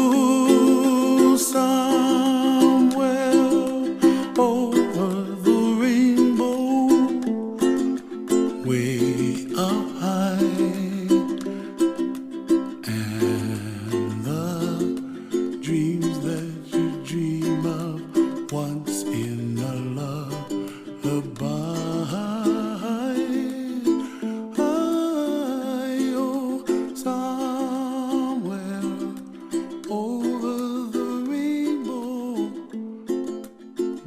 Ooh, somewhere over the rainbow, way up high, and the dreams that you dream of once in a lullaby. Oh, somewhere over the rainbow,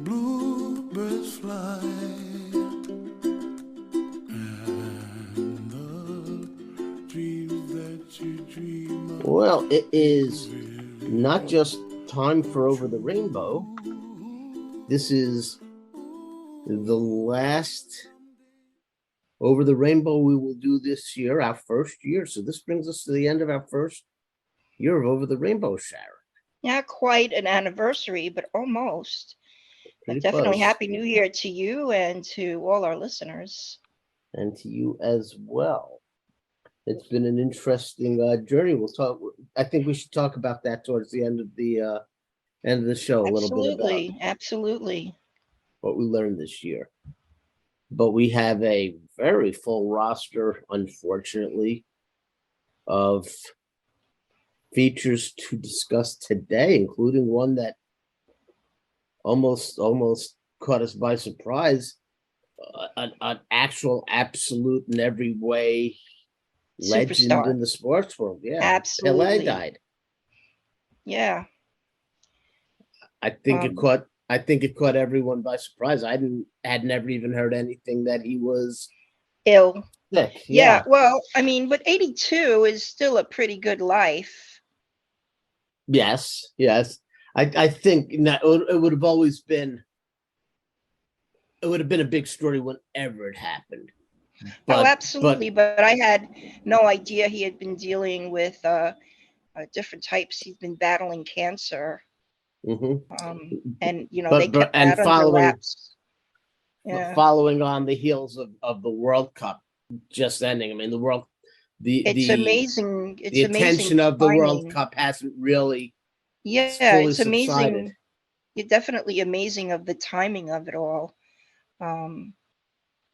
bluebirds fly, and the dreams that you dream of. Well, it is not just time for Over the Rainbow. This is the last Over the Rainbow we will do this year, our first year. So this brings us to the end of our first year of Over the Rainbow, Sharon. Not quite an anniversary, but almost. Pretty Definitely close. Happy New Year to you and to all our listeners. And to you as well. It's been an interesting journey. We'll talk. I think we should talk about that towards the end of the show. A little bit about Absolutely. what we learned this year. But we have a very full roster, unfortunately, of features to discuss today, including one that almost caught us by surprise. An actual, absolute, in every way legend Superstar. in the sports world. Yeah, Absolutely. Pele died. Yeah. I think it caught everyone by surprise. Had never even heard anything that he was Ill. sick. Yeah. Well, I mean, but 82 is still a pretty good life. Yes. I think it would have always been. It would have been a big story whenever it happened. Absolutely. But I had no idea he had been dealing with different types. He's been battling cancer. Mm-hmm. And they kept that under wraps. Yeah. Following on the heels of the World Cup just ending. I mean, it's amazing. It's the amazing attention of the World Cup hasn't really it's amazing. It's definitely amazing of the timing of it all.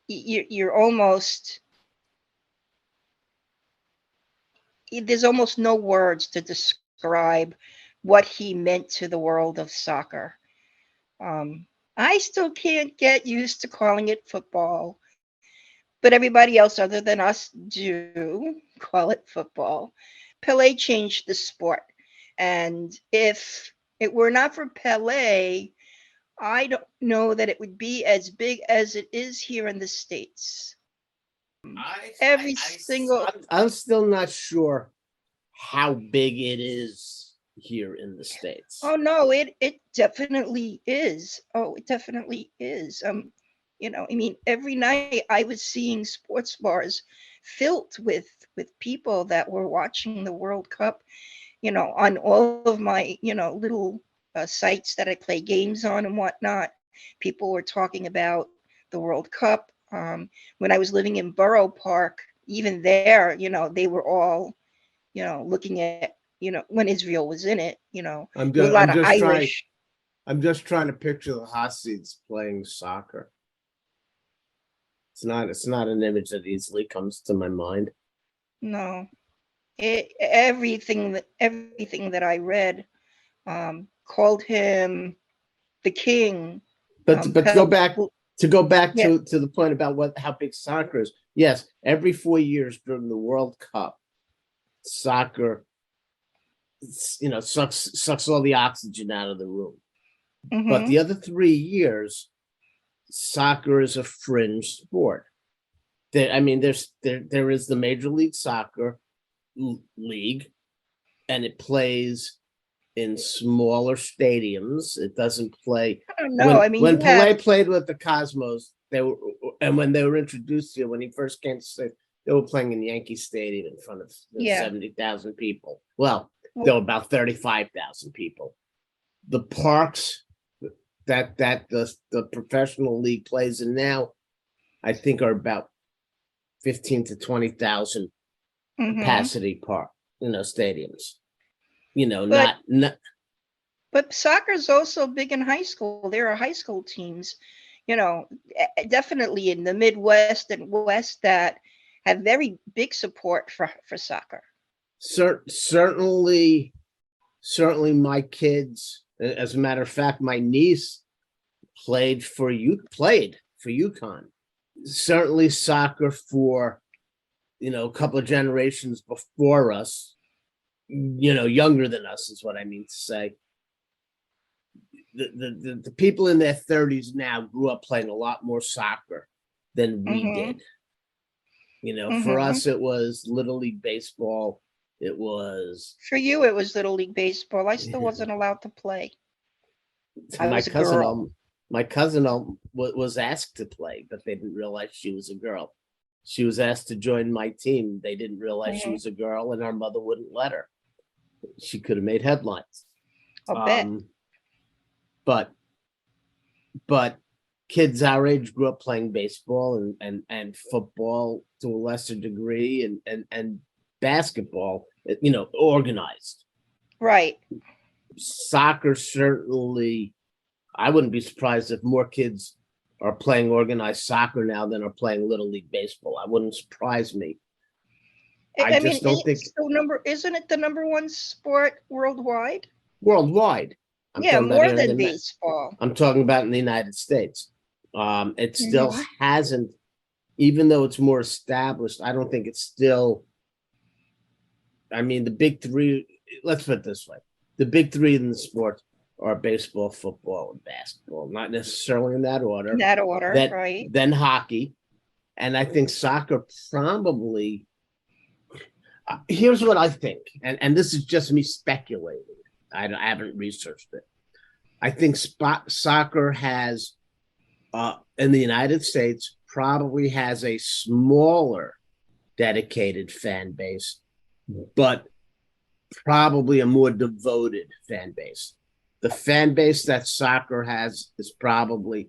You're almost, there's almost no words to describe what he meant to the world of soccer. I still can't get used to calling it football, but everybody else other than us do call it football. Pele changed the sport. And if it were not for Pele, I don't know that it would be as big as it is here in the States. I'm still not sure how big it is here in the States. Oh no, it definitely is. Oh, it definitely is. I mean, every night I was seeing sports bars filled with people that were watching the World Cup, on all of my, little sites that I play games on and whatnot. People were talking about the World Cup. When I was living in Borough Park, even there, they were all, looking at, when Israel was in it, I'm just trying to picture the Hasids playing soccer. It's not an image that easily comes to my mind. No, everything that I read called him the king. But to go back to the point about how big soccer is. Yes, every 4 years during the World Cup, soccer, sucks all the oxygen out of the room. Mm-hmm. But the other 3 years, soccer is a fringe sport. There is the Major League Soccer league, and it plays in smaller stadiums. It doesn't play. I don't know. When Pele played with the Cosmos, when they were introduced here, when he first came to state, they were playing in Yankee Stadium in front of 70,000 people. Well, there were about 35,000 people. The parks that the professional league plays in now, I think, are about 15 to 20,000 capacity park, stadiums. But not but soccer is also big in high school. There are high school teams, definitely in the Midwest and West that have very big support for soccer. certainly my kids. As a matter of fact, my niece played for UConn. Certainly soccer for a couple of generations before us, younger than us is what I mean to say. The people in their 30s now grew up playing a lot more soccer than we did. For us, it was Little League Baseball. It was For you, it was Little League Baseball. I still wasn't allowed to play. I my was a cousin. girl. My cousin was asked to play, but they didn't realize she was a girl. She was asked to join my team. They didn't realize she was a girl, and our mother wouldn't let her. She could have made headlines. I'll bet. But kids our age grew up playing baseball and football to a lesser degree, and basketball, organized. Right. Soccer, certainly, I wouldn't be surprised if more kids are playing organized soccer now than are playing Little League Baseball. I wouldn't surprise me. I just don't think isn't it the number one sport worldwide? Worldwide. More than baseball. I'm talking about in the United States. It still hasn't, even though it's more established, I don't think it's still, the big three, let's put it this way. The big three in the sport are baseball, football, and basketball. Not necessarily in that order. Right. Then hockey. And I think soccer probably, here's what I think, and this is just me speculating. I haven't researched it. I think soccer has, in the United States, probably has a smaller dedicated fan base, but probably a more devoted fan base. The fan base that soccer has is probably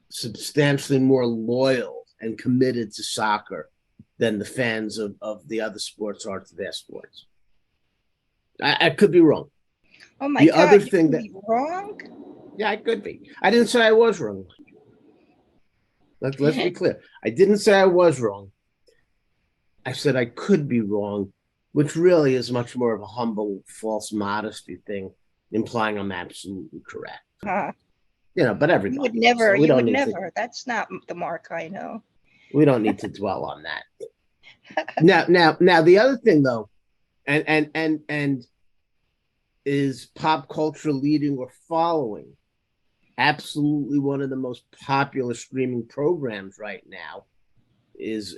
substantially more loyal and committed to soccer than the fans of the other sports are to their sports. I could be wrong. Oh my God! Other thing that wrong? Yeah, I could be. I didn't say I was wrong. Let's be clear. I didn't say I was wrong. I said I could be wrong, which really is much more of a humble, false modesty thing, implying I'm absolutely correct. But everybody. You would never. You would never. That's not the mark I know. We don't need to dwell on that. Now, the other thing though, and is pop culture leading or following? Absolutely, one of the most popular streaming programs right now is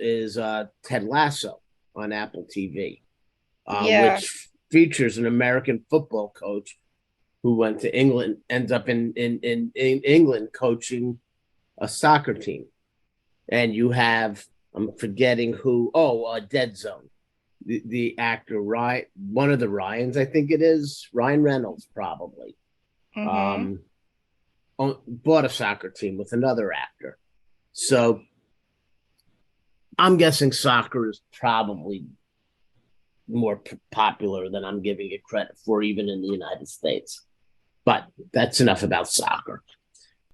Ted Lasso on Apple TV, which features an American football coach who went to England, ends up in England coaching a soccer team, and you have, I'm forgetting who. Dead Zone. The actor, Ryan, one of the Ryans, I think it is, Ryan Reynolds, probably, bought a soccer team with another actor. So I'm guessing soccer is probably more popular than I'm giving it credit for, even in the United States. But that's enough about soccer.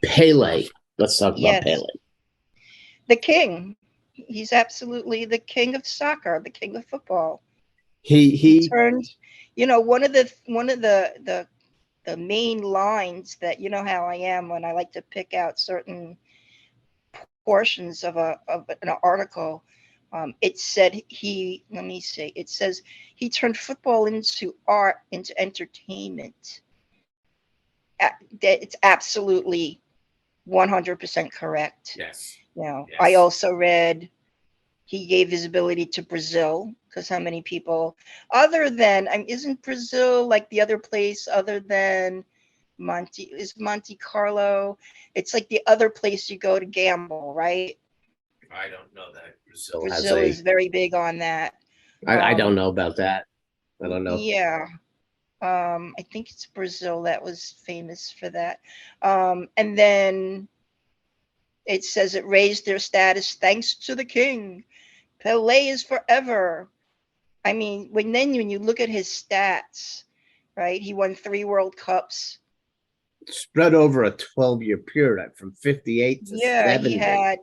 Pele. Let's talk about Pele. The king. He's absolutely the king of soccer, the king of football. He turned, one of the main lines that, how I am when I like to pick out certain portions of an article. It said it says he turned football into art, into entertainment. It's absolutely 100% correct. Yes. Yes. I also read he gave visibility to Brazil, because how many people other than, isn't Brazil like the other place other than Monte Carlo? It's like the other place you go to gamble, right? I don't know that Brazil is very big on that. I don't know about that. I don't know. Yeah. I think it's Brazil that was famous for that. And then it says it raised their status thanks to the king. Pele is forever. When you look at his stats, right? He won 3 World Cups. Spread over a 12-year period from 58 to Yeah, 70. he had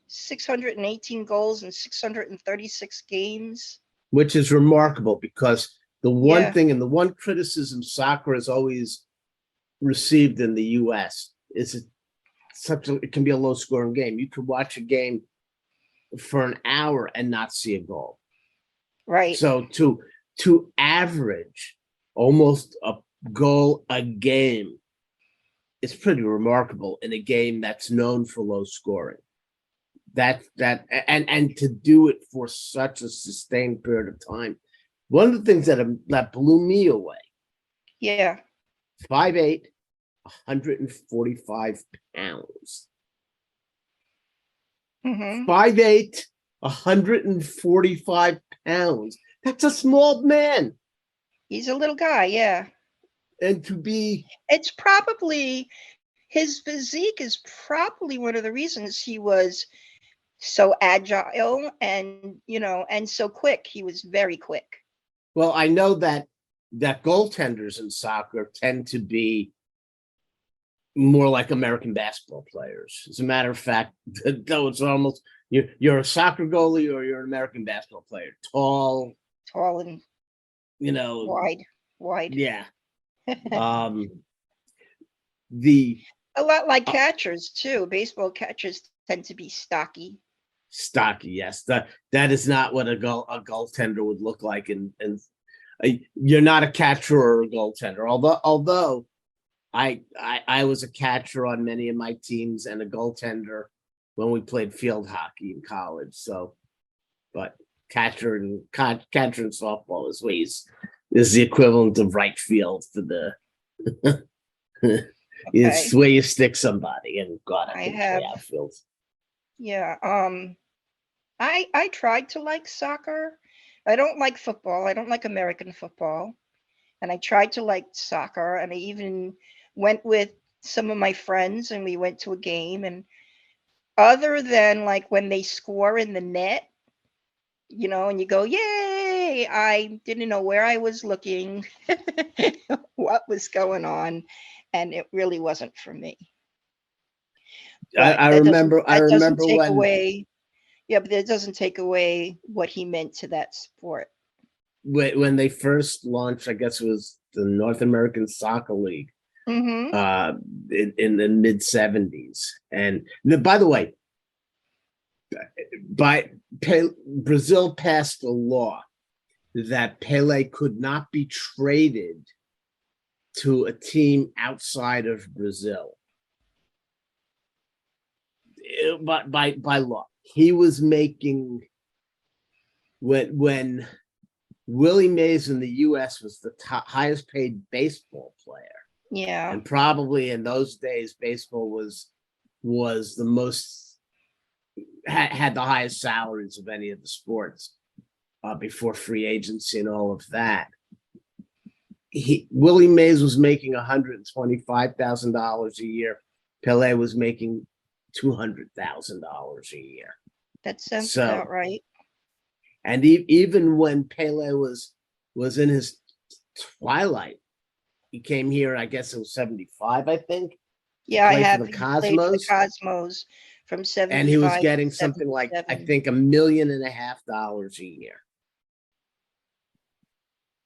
618 goals in 636 games. Which is remarkable because the one Yeah. thing and the one criticism soccer has always received in the U.S. is it can be a low-scoring game. You could watch a game for an hour and not see a goal. Right. So to average almost a goal a game, it's pretty remarkable in a game that's known for low scoring. And to do it for such a sustained period of time. One of the things that blew me away. Yeah. 5'8", 145 pounds. Mm-hmm. 5'8", 145 pounds. That's a small man. He's a little guy, yeah. And to be... It's probably, his physique is probably one of the reasons he was so agile and, and so quick. He was very quick. Well, I know that goaltenders in soccer tend to be more like American basketball players. As a matter of fact, though it's almost, you're a soccer goalie or you're an American basketball player. Tall and wide. Yeah. A lot like catchers too. Baseball catchers tend to be stocky. Stocky, yes. That is not what a goaltender would look like, and you're not a catcher or a goaltender. Although I was a catcher on many of my teams and a goaltender when we played field hockey in college. So, but catcher and softball is the equivalent of right field for the. It's where you stick somebody, and God, I think outfield. Yeah. I tried to like soccer. I don't like football. I don't like American football. And I tried to like soccer, and I even went with some of my friends and we went to a game, and other than like when they score in the net, and you go, yay, I didn't know where I was looking, what was going on, and it really wasn't for me. I remember when but it doesn't take away what he meant to that sport. When they first launched, I guess it was the North American Soccer League, in the mid 70s. And by the way, Brazil passed a law that Pele could not be traded to a team outside of Brazil. But by law, he was making, when Willie Mays in the U.S. was the highest paid baseball player. Yeah. And probably in those days, baseball was the most, had the highest salaries of any of the sports before free agency and all of that. Willie Mays was making $125,000 a year. Pele was making $200,000 a year. That sounds about right. And even when Pele was in his twilight, he came here, I guess it was 75, I think. Yeah, I have. For the Cosmos. From 75. And he was getting something like, I think, $1.5 million a year.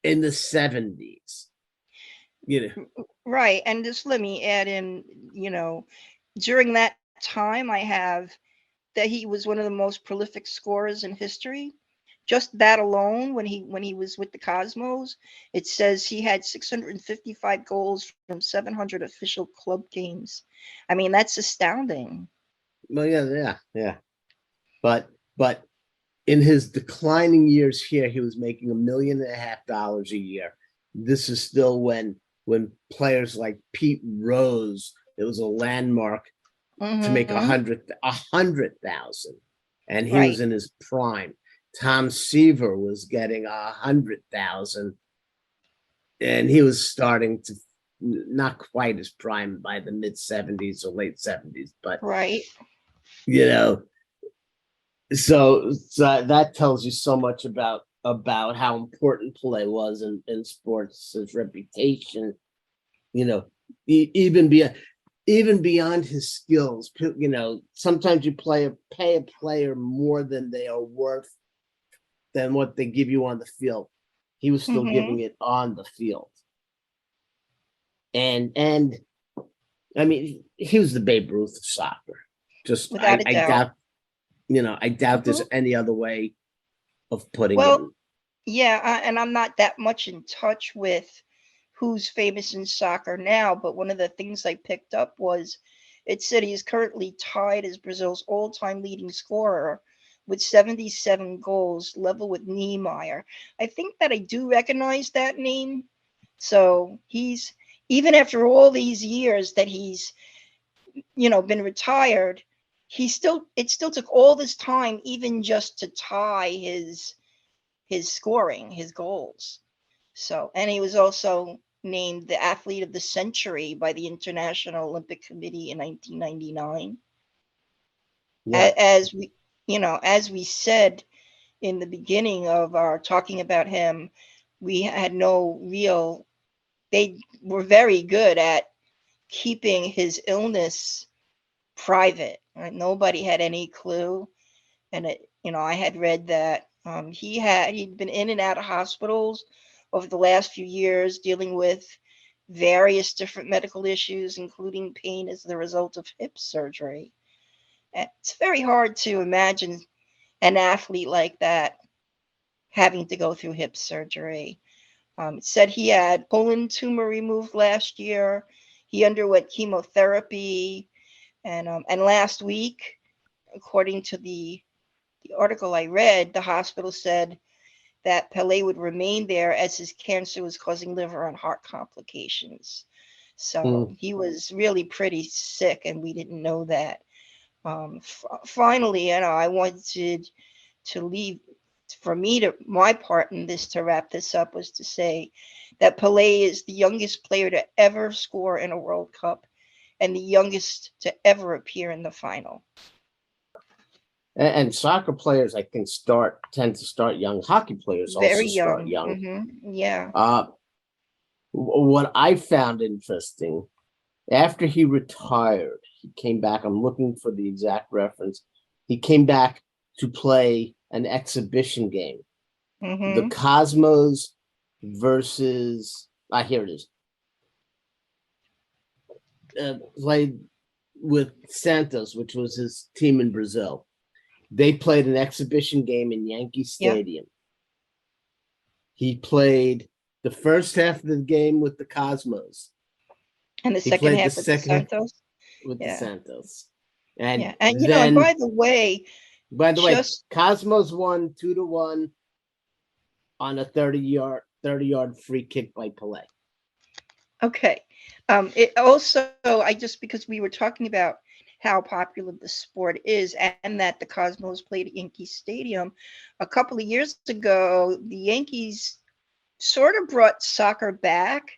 In the 70s. Right. And just let me add in, during that time, I have that he was one of the most prolific scorers in history. Just that alone, when he was with the Cosmos, it says he had 655 goals from 700 official club games. I mean, that's astounding. Well, yeah. But in his declining years here, he was making $1.5 million a year. This is still when players like Pete Rose, it was a landmark to make 100,000, and he was in his prime. Tom Seaver was getting 100,000, and he was starting to not quite his prime by the mid 70s or late 70s, but so that tells you so much about about how important Pele was in sports, his reputation, you know, even beyond his skills. You know, sometimes you pay a player more than they are worth than what they give you on the field. He was still giving it on the field. And I mean, he was the Babe Ruth of soccer. Just Without a I doubt. doubt, I doubt there's any other way of putting Well, it. yeah, and I'm not that much in touch with who's famous in soccer now, but one of the things I picked up was it said he is currently tied as Brazil's all-time leading scorer with 77 goals, level with Niemeyer. I think that I do recognize that name. So he's, even after all these years that he's, been retired, it still took all this time even just to tie his scoring, his goals. So, and he was also named the athlete of the century by the International Olympic Committee in 1999. Yeah. As we said in the beginning of our talking about him, we had they were very good at keeping his illness private. Right? Nobody had any clue. And I had read that he'd been in and out of hospitals over the last few years, dealing with various different medical issues, including pain as the result of hip surgery. It's very hard to imagine an athlete like that having to go through hip surgery. It said he had colon tumor removed last year. He underwent chemotherapy, and last week, according to the article I read, the hospital said that Pele would remain there as his cancer was causing liver and heart complications. So he was really pretty sick, and we didn't know that. Finally, I wanted to leave. My part in this, to wrap this up, was to say that Pele is the youngest player to ever score in a World Cup and the youngest to ever appear in the final. And soccer players, I think, tend to start young. Hockey players Very also start young. Mm-hmm. Yeah. What I found interesting, after he retired, he came back. I'm looking for the exact reference. He came back to play an exhibition game. The Cosmos versus, here it is. Played with Santos, which was his team in Brazil. They played an exhibition game in Yankee Stadium. Yeah. He played the first half of the game with the Cosmos. And the second half with the Santos? With the Santos. And and then, and by the way, Cosmos won 2-1 on a 30-yard free kick by Pele. Okay. It also, because we were talking about how popular the sport is and that the Cosmos played at Yankee Stadium, a couple of years ago, the Yankees sort of brought soccer back,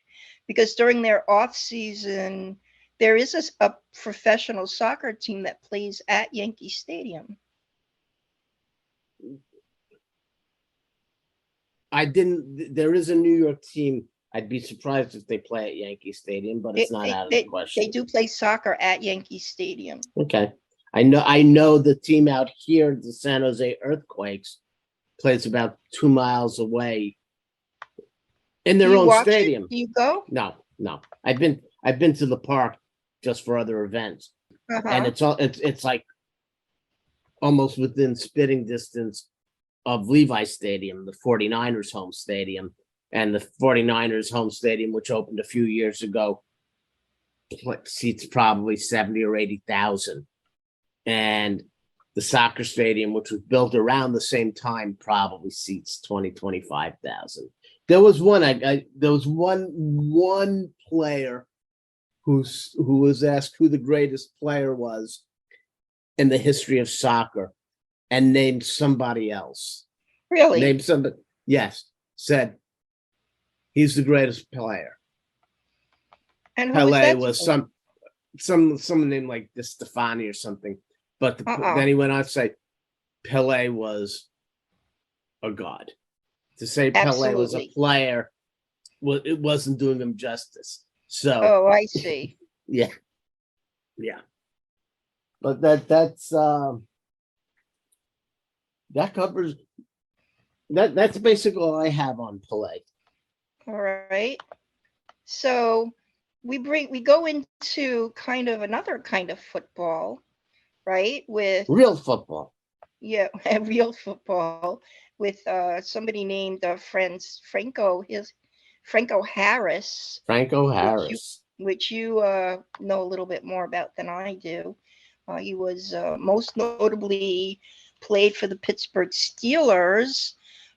because during their off season, there is a professional soccer team that plays at Yankee Stadium. There is a New York team. I'd be surprised if they play at Yankee Stadium, but it's not out of the question. They do play soccer at Yankee Stadium. Okay. I know the team out here, the San Jose Earthquakes, plays about 2 miles away in their own stadium. Do you go? No. I've been to the park just for other events. And it's like almost within spitting distance of Levi Stadium, the 49ers home stadium. And the 49ers home stadium, which opened a few years ago, seats probably 70 or 80,000. And the soccer stadium, which was built around the same time, probably seats 20, 25,000. There was one player who was asked who the greatest player was in the history of soccer and named somebody else. Really? Named somebody. Yes. Said he's the greatest player. And Pele was someone named like Di Stefani or something. But then he went on to say Pele was a god. To say Pele was a Absolutely. player, well, it wasn't doing him justice. So Oh, I see. yeah. But that's that covers that's basically all I have on Pele. All right. So we go into kind of another kind of football, right? With Real football. yeah, real football with somebody named Franco, Franco Harris, Franco which you Harris. know a little bit more about than I do. He was most notably played for the Pittsburgh Steelers.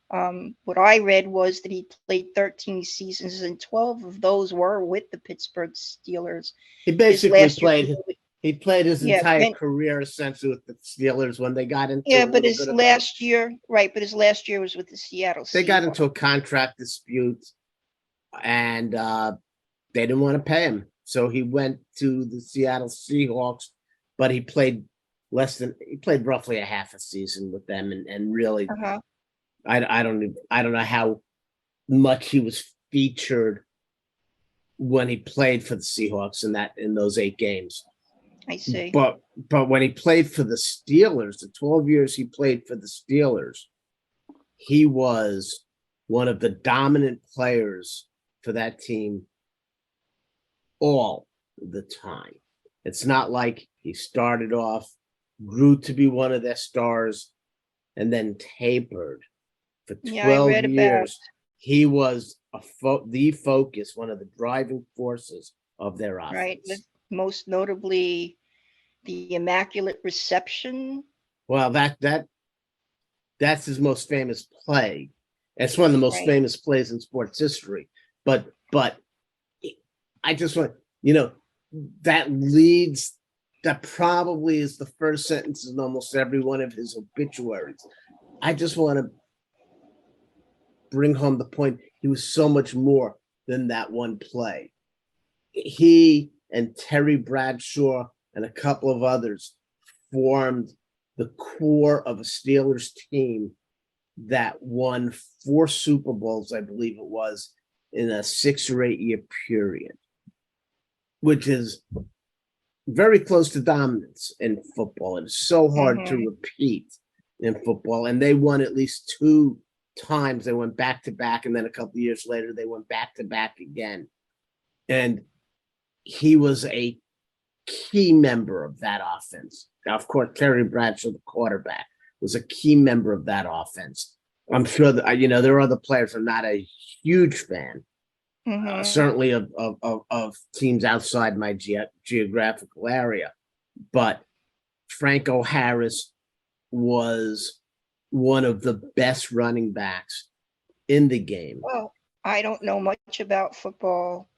What I read was that he played 13 seasons, and 12 of those were with the Pittsburgh Steelers. He His basically last year, played his yeah, entire career essentially with the Steelers when they got into yeah, a but little his bit of last year, right? But his last year was with the Seattle they got Seahawks. into a contract dispute and they didn't want to pay him. So he went to the Seattle Seahawks, but he played roughly a half a season with them and really Uh-huh. I don't know how much he was featured when he played for the Seahawks in those 8 games. I see. But when he played for the Steelers, the 12 years he played for the Steelers, he was one of the dominant players for that team all the time. It's not like he started off, grew to be one of their stars, and then tapered. For 12 years, he was the focus, one of the driving forces of their offense. Right, most notably the Immaculate Reception. Well, that's his most famous play. It's one of the most famous plays in sports history. But I just want, that probably is the first sentence in almost every one of his obituaries. I just want to bring home the point. He was so much more than that one play. He and Terry Bradshaw and a couple of others formed the core of a Steelers team that won 4 Super Bowls, I believe it was, in a 6 or 8 year period, which is very close to dominance in football. It's so hard to repeat in football. And they won at least 2 times. They went back to back, and then a couple of years later, they went back to back again. And he was a key member of that offense. Now, of course, Terry Bradshaw, the quarterback, was a key member of that offense. I'm sure that there are other players. I'm not a huge fan, certainly of teams outside my geographical area, but Franco Harris was one of the best running backs in the game. Well, I don't know much about football,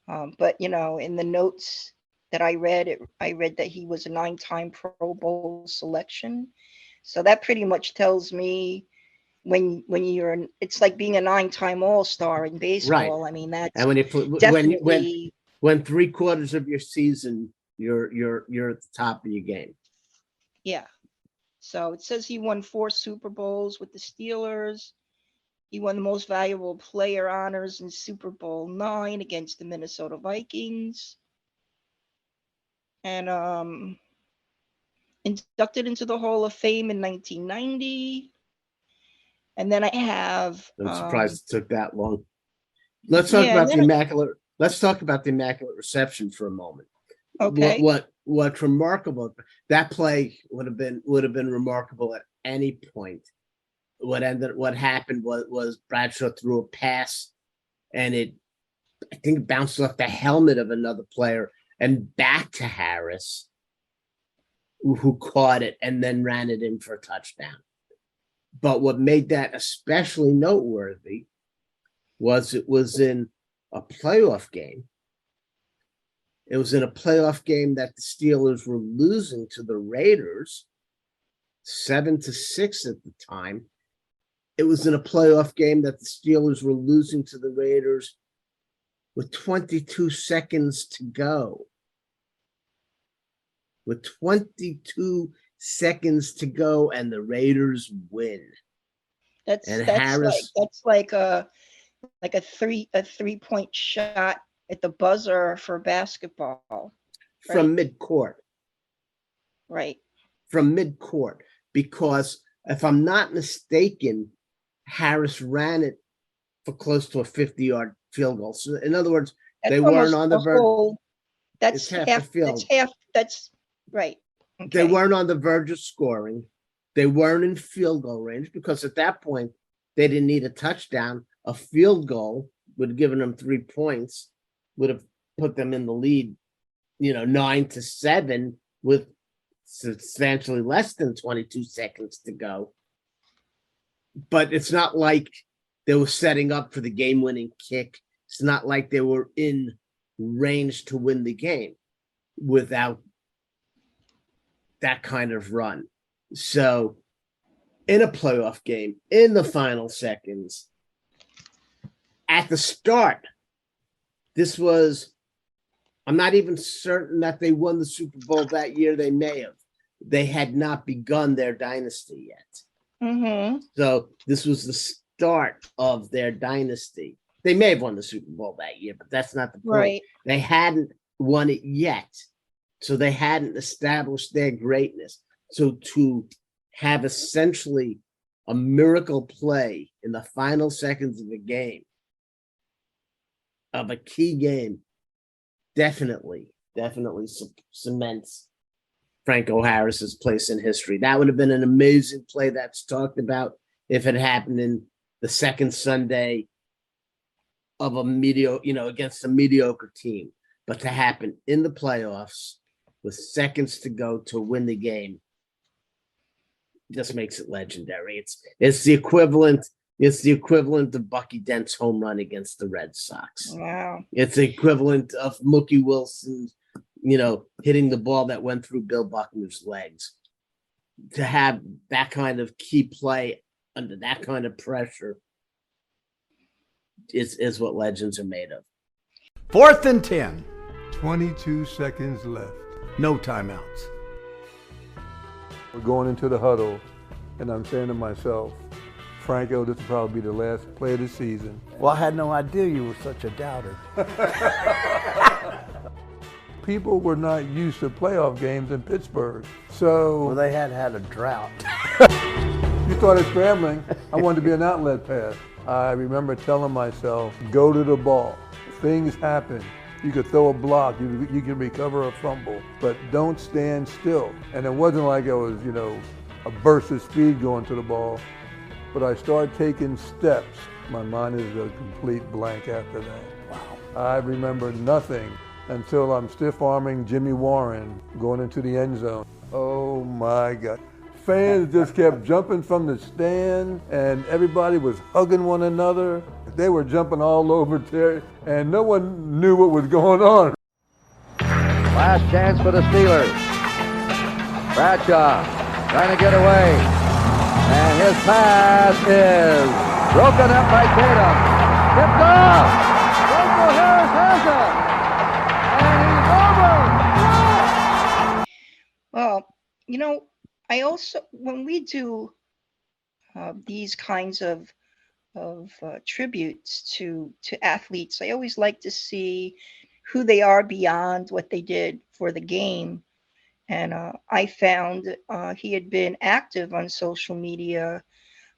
but in the notes that I read, that he was a 9-time Pro Bowl selection. So that pretty much tells me when it's like being a 9-time All-Star in baseball. Right. I mean, that's and when you definitely when 3/4 of your season you're at the top of your game. Yeah. So it says he won 4 Super Bowls with the Steelers. He won the most valuable player honors in Super Bowl 9 against the Minnesota Vikings. And inducted into the Hall of Fame in 1990. And then I have I'm surprised it took that long. Let's talk about the Immaculate Reception for a moment. Okay. What's remarkable? That play would have been remarkable at any point. What happened was Bradshaw threw a pass, and I think it bounced off the helmet of another player and back to Harris, who caught it and then ran it in for a touchdown. But what made that especially noteworthy was it was in a playoff game. It was in a playoff game that the Steelers were losing to the Raiders 7-6 at the time. It was in a playoff game that the Steelers were losing to the Raiders with 22 seconds to go. With 22 seconds to go, and the Raiders win. And Harris, that's like a 3-point shot at the buzzer for basketball. from midcourt. Right. From midcourt, because if I'm not mistaken, Harris ran it for close to a 50-yard field goal. So in other words, they weren't on the verge. That's half the field. That's right. Okay. They weren't on the verge of scoring. They weren't in field goal range, because at that point they didn't need a touchdown. A field goal would have given them 3 points, would have put them in the lead, 9-7 with substantially less than 22 seconds to go. But it's not like they were setting up for the game-winning kick. It's not like they were in range to win the game without that kind of run. So in a playoff game, in the final seconds, at the start, I'm not even certain that they won the Super Bowl that year. They may have. They had not begun their dynasty yet. Mm-hmm. So this was the start of their dynasty. They may have won the Super Bowl that year, but that's not the point. Right. They hadn't won it yet. So they hadn't established their greatness. So to have essentially a miracle play in the final seconds of a game, of a key game, definitely cements Franco Harris's place in history. That would have been an amazing play that's talked about if it happened in the second Sunday of a against a mediocre team. But to happen in the playoffs with seconds to go to win the game just makes it legendary. It's the equivalent. It's the equivalent of Bucky Dent's home run against the Red Sox. Wow. It's the equivalent of Mookie Wilson, hitting the ball that went through Bill Buckner's legs. To have that kind of key play under that kind of pressure is what legends are made of. 4th and 10. 22 seconds left. No timeouts. We're going into the huddle, and I'm saying to myself, Franco, this will probably be the last play of the season. Well, I had no idea you were such a doubter. People were not used to playoff games in Pittsburgh, so... Well, they had a drought. You started scrambling. I wanted to be an outlet pass. I remember telling myself, go to the ball. Things happen. You could throw a block, you can recover a fumble, but don't stand still. And it wasn't like I was, a burst of speed going to the ball, but I started taking steps. My mind is a complete blank after that. Wow. I remember nothing until I'm stiff-arming Jimmy Warren going into the end zone. Oh my God. Fans just kept jumping from the stand, and everybody was hugging one another. They were jumping all over Terry, and no one knew what was going on. Last chance for the Steelers. Bradshaw trying to get away, and his pass is broken up by Tatum. Tipped off. Franco Harris has it, and he's over. Well, I also, when we do these kinds of tributes to athletes, I always like to see who they are beyond what they did for the game. And I found he had been active on social media,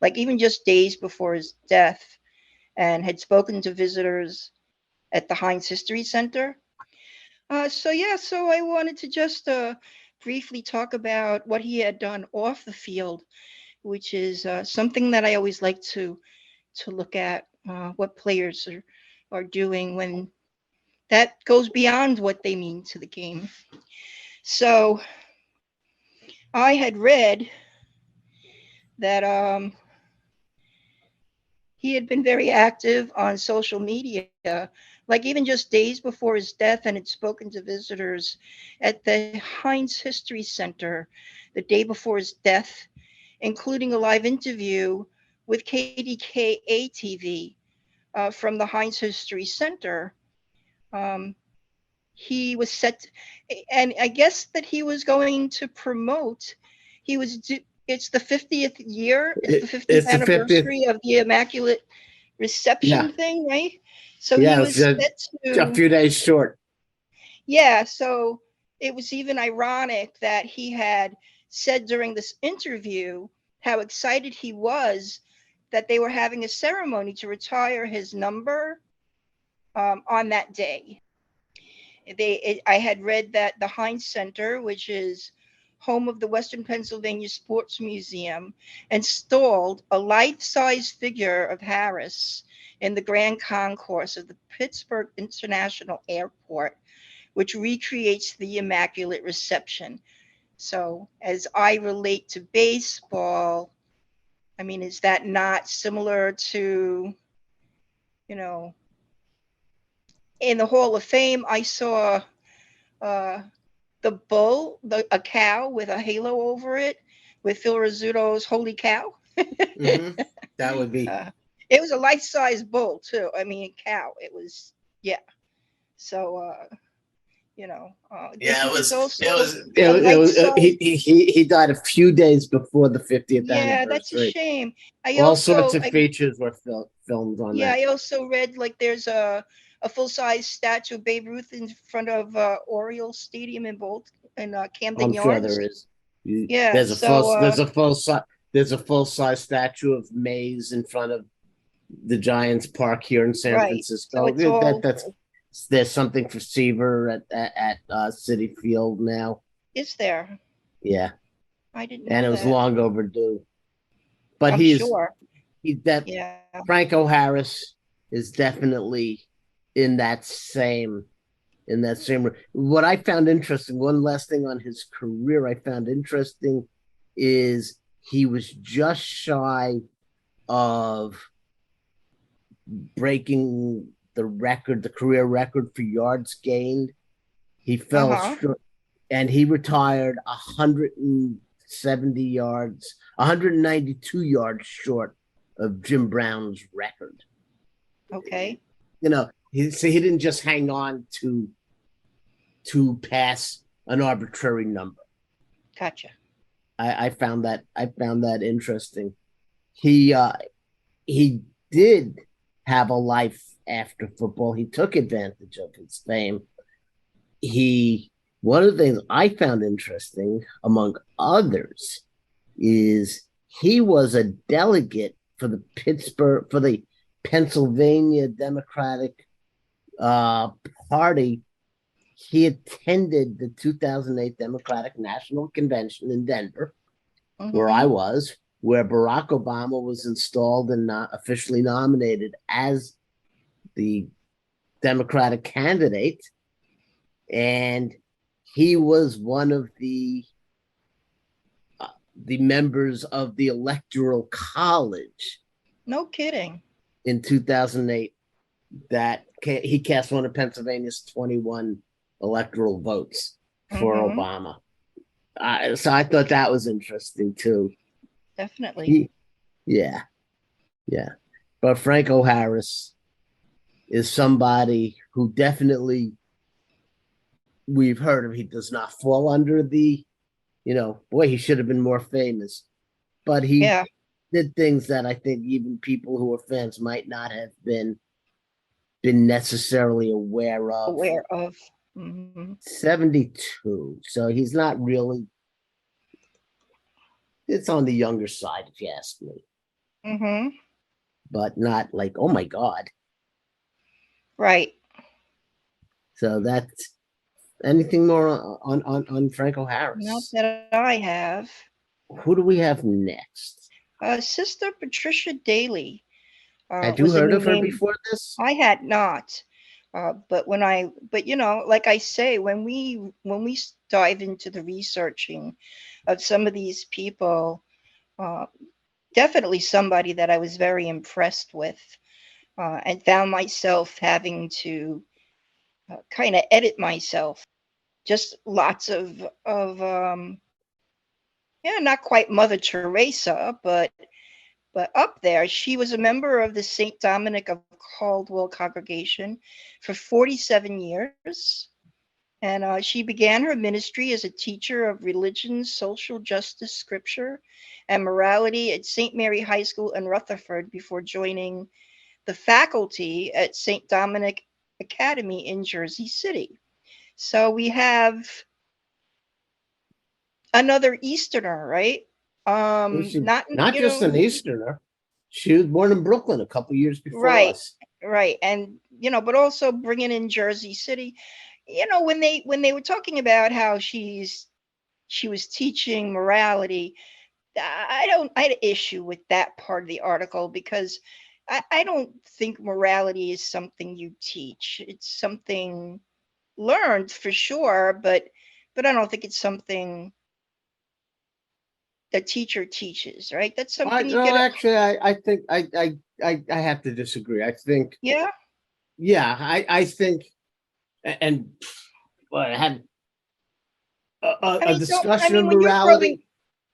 like even just days before his death, and had spoken to visitors at the Heinz History Center. So I wanted to just briefly talk about what he had done off the field, which is something that I always like to look at, what players are doing when that goes beyond what they mean to the game. So I had read that he had been very active on social media, like even just days before his death, and had spoken to visitors at the Heinz History Center the day before his death, including a live interview with KDKA TV from the Heinz History Center. He was set, and I guess that he was going to promote, it it's the 50th year. It's the 50th It's the 50th. anniversary of the Immaculate Reception Yeah. thing, right? So Yeah, he it was was set a to. few days short. Yeah, so it was even ironic that he had said during this interview how excited he was that they were having a ceremony to retire his number on that day. I had read that the Heinz Center, which is home of the Western Pennsylvania Sports Museum, installed a life-size figure of Harris in the Grand Concourse of the Pittsburgh International Airport, which recreates the Immaculate Reception. So as I relate to baseball, I mean, is that not similar to, you know, in the Hall of Fame, I saw the bull, a cow with a halo over it, with Phil Rizzuto's "Holy Cow." Mm-hmm. That would be. It was a life-size bull too. I mean, cow. It was, yeah. So, you know, Yeah, it was. also It was. He died a few days before the 50th yeah, anniversary. that's a shame. All sorts of features were filmed on that. Yeah, I also read like there's a full-size statue of Babe Ruth in front of Oriole Stadium in Camden I'm Yards. sure there is. Yeah, there's a full-size statue of Mays in front of the Giants Park here in San Francisco. So there's something for Seaver at Citi Field now. Is there? Yeah, I didn't know and it was long overdue. But I'm sure. Yeah. Franco Harris is definitely in that same. What I found interesting, one last thing on his career I found interesting is he was just shy of breaking the career record for yards gained. He fell short, and he retired 170 yards, 192 yards short of Jim Brown's record. Okay. You know, he didn't just hang on to pass an arbitrary number. Gotcha. I found that interesting. He did have a life after football. He took advantage of his fame. One of the things I found interesting, among others, is he was a delegate for the Pennsylvania Democratic Party. He attended the 2008 Democratic National Convention in Denver, where I was, where Barack Obama was installed and not officially nominated as the Democratic candidate. And he was one of the members of the Electoral College. No kidding. In 2008, that he cast one of Pennsylvania's 21 electoral votes for Obama. So I thought that was interesting too. Definitely. Yeah. But Franco Harris is somebody who definitely we've heard of. He does not fall under the, he should have been more famous. But he did things that I think even people who are fans might not have been necessarily aware of. 72. So he's not really, it's on the younger side, if you ask me. But not like, oh my God. Right. So that's anything more on Franco Harris? Not that I have. Who do we have next? Sister Patricia Daly. Had you heard of her before this? I had not. But like I say, when we dive into the researching of some of these people, definitely somebody that I was very impressed with, and found myself having to kind of edit myself. Just lots of not quite Mother Teresa, but up there. She was a member of the St. Dominic of Caldwell congregation for 47 years. And she began her ministry as a teacher of religion, social justice, scripture, and morality at St. Mary High School in Rutherford before joining the faculty at St. Dominic Academy in Jersey City. So we have another Easterner, right? Not just an Easterner. She was born in Brooklyn a couple years before us. Right. And, but also bringing in Jersey City, when they were talking about how she was teaching morality, I had an issue with that part of the article, because I don't think morality is something you teach. It's something learned for sure, but I don't think it's something the teacher teaches, right? That's something you get. Actually, I think I have to disagree. I think. Yeah. I think, and I had a discussion of morality.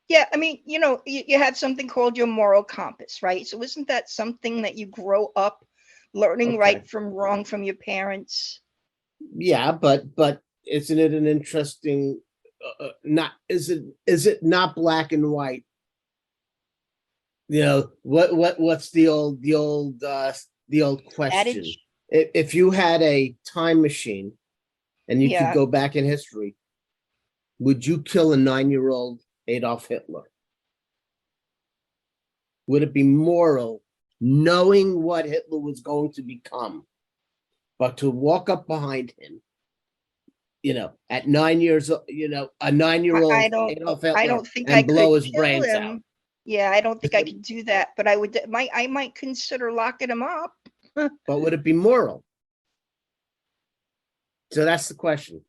Yeah, I mean, you have something called your moral compass, right? So isn't that something that you grow up learning right from wrong from your parents? Yeah, but isn't it an interesting? Is it not black and white? What's the old question? Adage? If you had a time machine and you could go back in history, would you kill a 9-year-old Adolf Hitler? Would it be moral, knowing what Hitler was going to become, but to walk up behind him, at 9 years old, a 9-year-old Adolf Hitler, I don't think and I blow could his kill brains him. out? Yeah, I don't think I could do that, but I might consider locking him up. But would it be moral? So that's the question.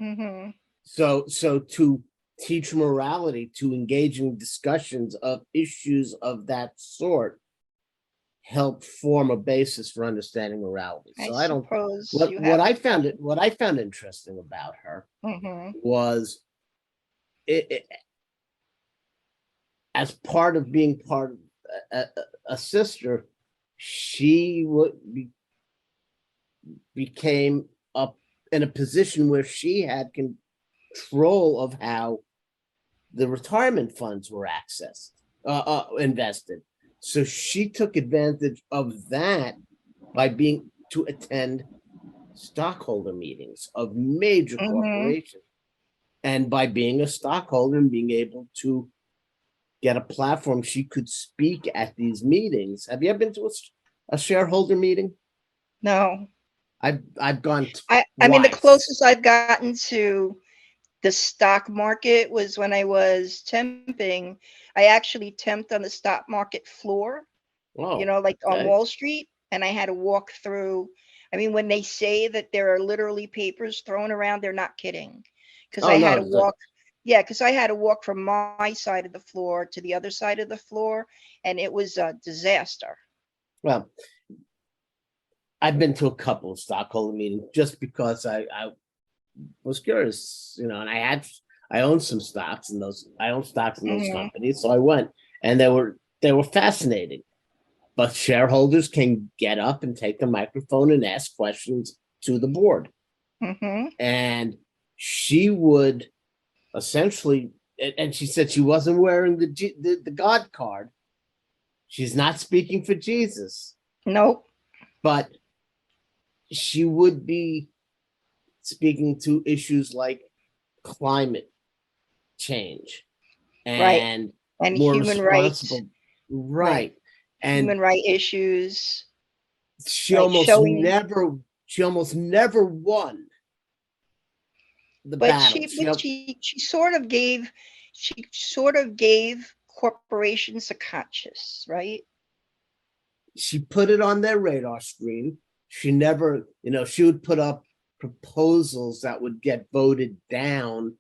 Mm-hmm. So to teach morality, to engage in discussions of issues of that sort, help form a basis for understanding morality. So I don't. What I found interesting about her was it as part of being part of a sister, she became up in a position where she had control of how the retirement funds were accessed, invested. So she took advantage of that by being to attend stockholder meetings of major corporations, and by being a stockholder and being able to get a platform, she could speak at these meetings. Have you ever been to a shareholder meeting? No. I've gone. I mean, the closest I've gotten to the stock market was when I was temping. I actually temped on the stock market floor, like on Wall Street. And I had to walk through. I mean, when they say that there are literally papers thrown around, they're not kidding. Because I had to walk. Yeah, because I had to walk from my side of the floor to the other side of the floor. And it was a disaster. Well, I've been to a couple of stockholder meetings just because I was curious, and I owned some stocks in those. I owned stocks in those companies, so I went, and they were fascinating. But shareholders can get up and take the microphone and ask questions to the board, and she would essentially, and she said she wasn't wearing the God card. She's not speaking for Jesus. Nope. But she would be speaking to issues like climate change and more human rights, right, and human rights issues. She almost never won the battle. She sort of gave corporations a conscience, right? She put it on their radar screen. She never, she would put up proposals that would get voted down,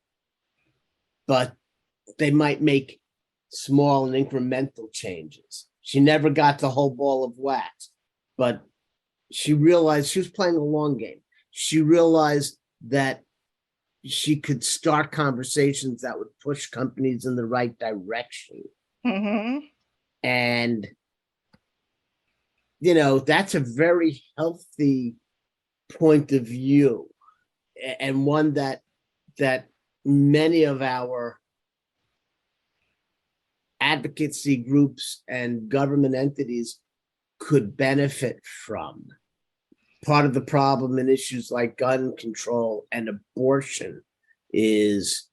but they might make small and incremental changes. She never got the whole ball of wax, but she realized she was playing a long game. She realized that she could start conversations that would push companies in the right direction. And that's a very healthy point of view. and one that many of our advocacy groups and government entities could benefit from. Part of the problem in issues like gun control and abortion is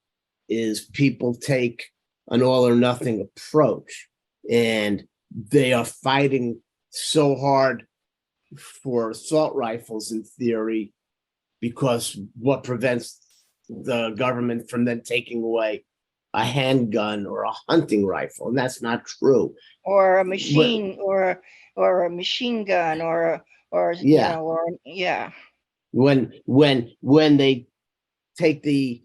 people take an all or nothing approach, and they are fighting so hard for assault rifles in theory, because what prevents the government from then taking away a handgun or a hunting rifle? And that's not true. Or a machine, or a machine gun, or Yeah. you know, or yeah. When they take the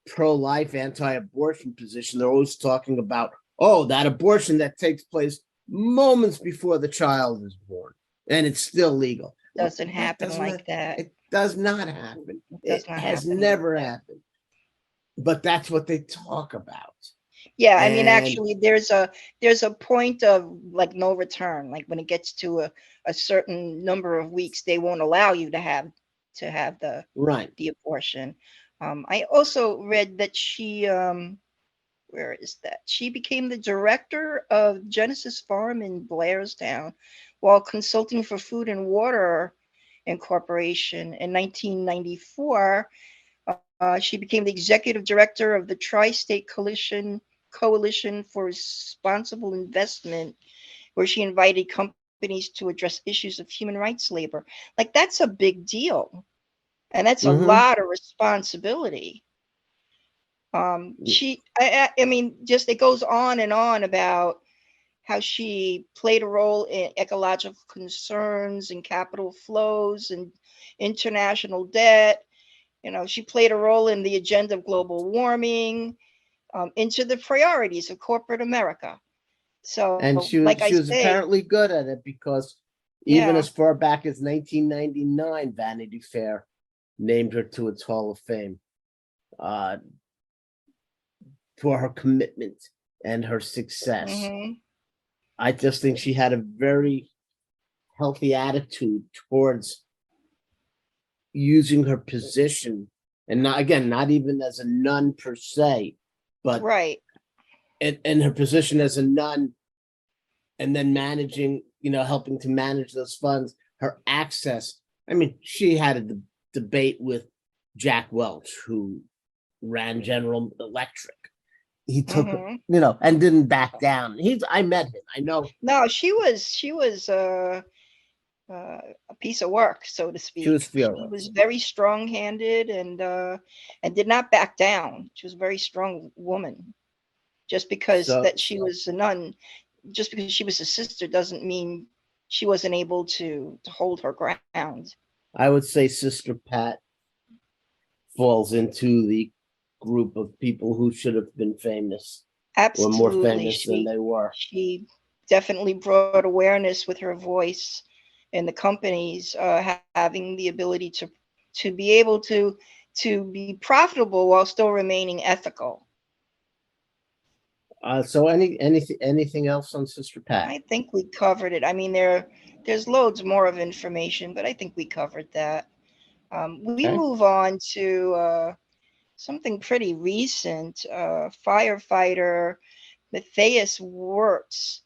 pro-life, anti-abortion position, they're always talking about, oh, that abortion that takes place moments before the child is born, and it's still legal. Doesn't happen like that. It does not happen. It has never happened. But that's what they talk about. Yeah, I mean, actually, there's a point of like no return. Like when it gets to a certain number of weeks, they won't allow you to have the abortion. I also read that she where is that? She became the director of Genesis Farm in Blairstown while consulting for Food and Water Incorporation. In 1994, she became the executive director of the Tri-State Coalition for Responsible Investment, where she invited companies to address issues of human rights labor. Like, that's a big deal. And that's a lot of responsibility. I mean, just it goes on and on about how she played a role in ecological concerns and capital flows and international debt. You know, she played a role in the agenda of global warming, into the priorities of corporate America. So, and she was apparently good at it, because even as far back as 1999, Vanity Fair named her to its Hall of Fame for her commitment and her success. I just think she had a very healthy attitude towards using her position, and not even as a nun per se, but in her position as a nun, and then managing, helping to manage those funds, her access. I mean, she had a debate with Jack Welch, who ran General Electric. He took, and didn't back down. I met him. I know. No, she was a piece of work, so to speak. She was fearless. She was very strong-handed and did not back down. She was a very strong woman. Just because she was a nun, just because she was a sister, doesn't mean she wasn't able to hold her ground. I would say Sister Pat falls into the group of people who should have been famous. Absolutely. Or more famous than they were. She definitely brought awareness with her voice, and the companies having the ability to be able to be profitable while still remaining ethical. So anything else on Sister Pat? I think we covered it. I mean, there's loads more of information, but I think we covered that. We move on to something pretty recent. Firefighter Matthias Wirtz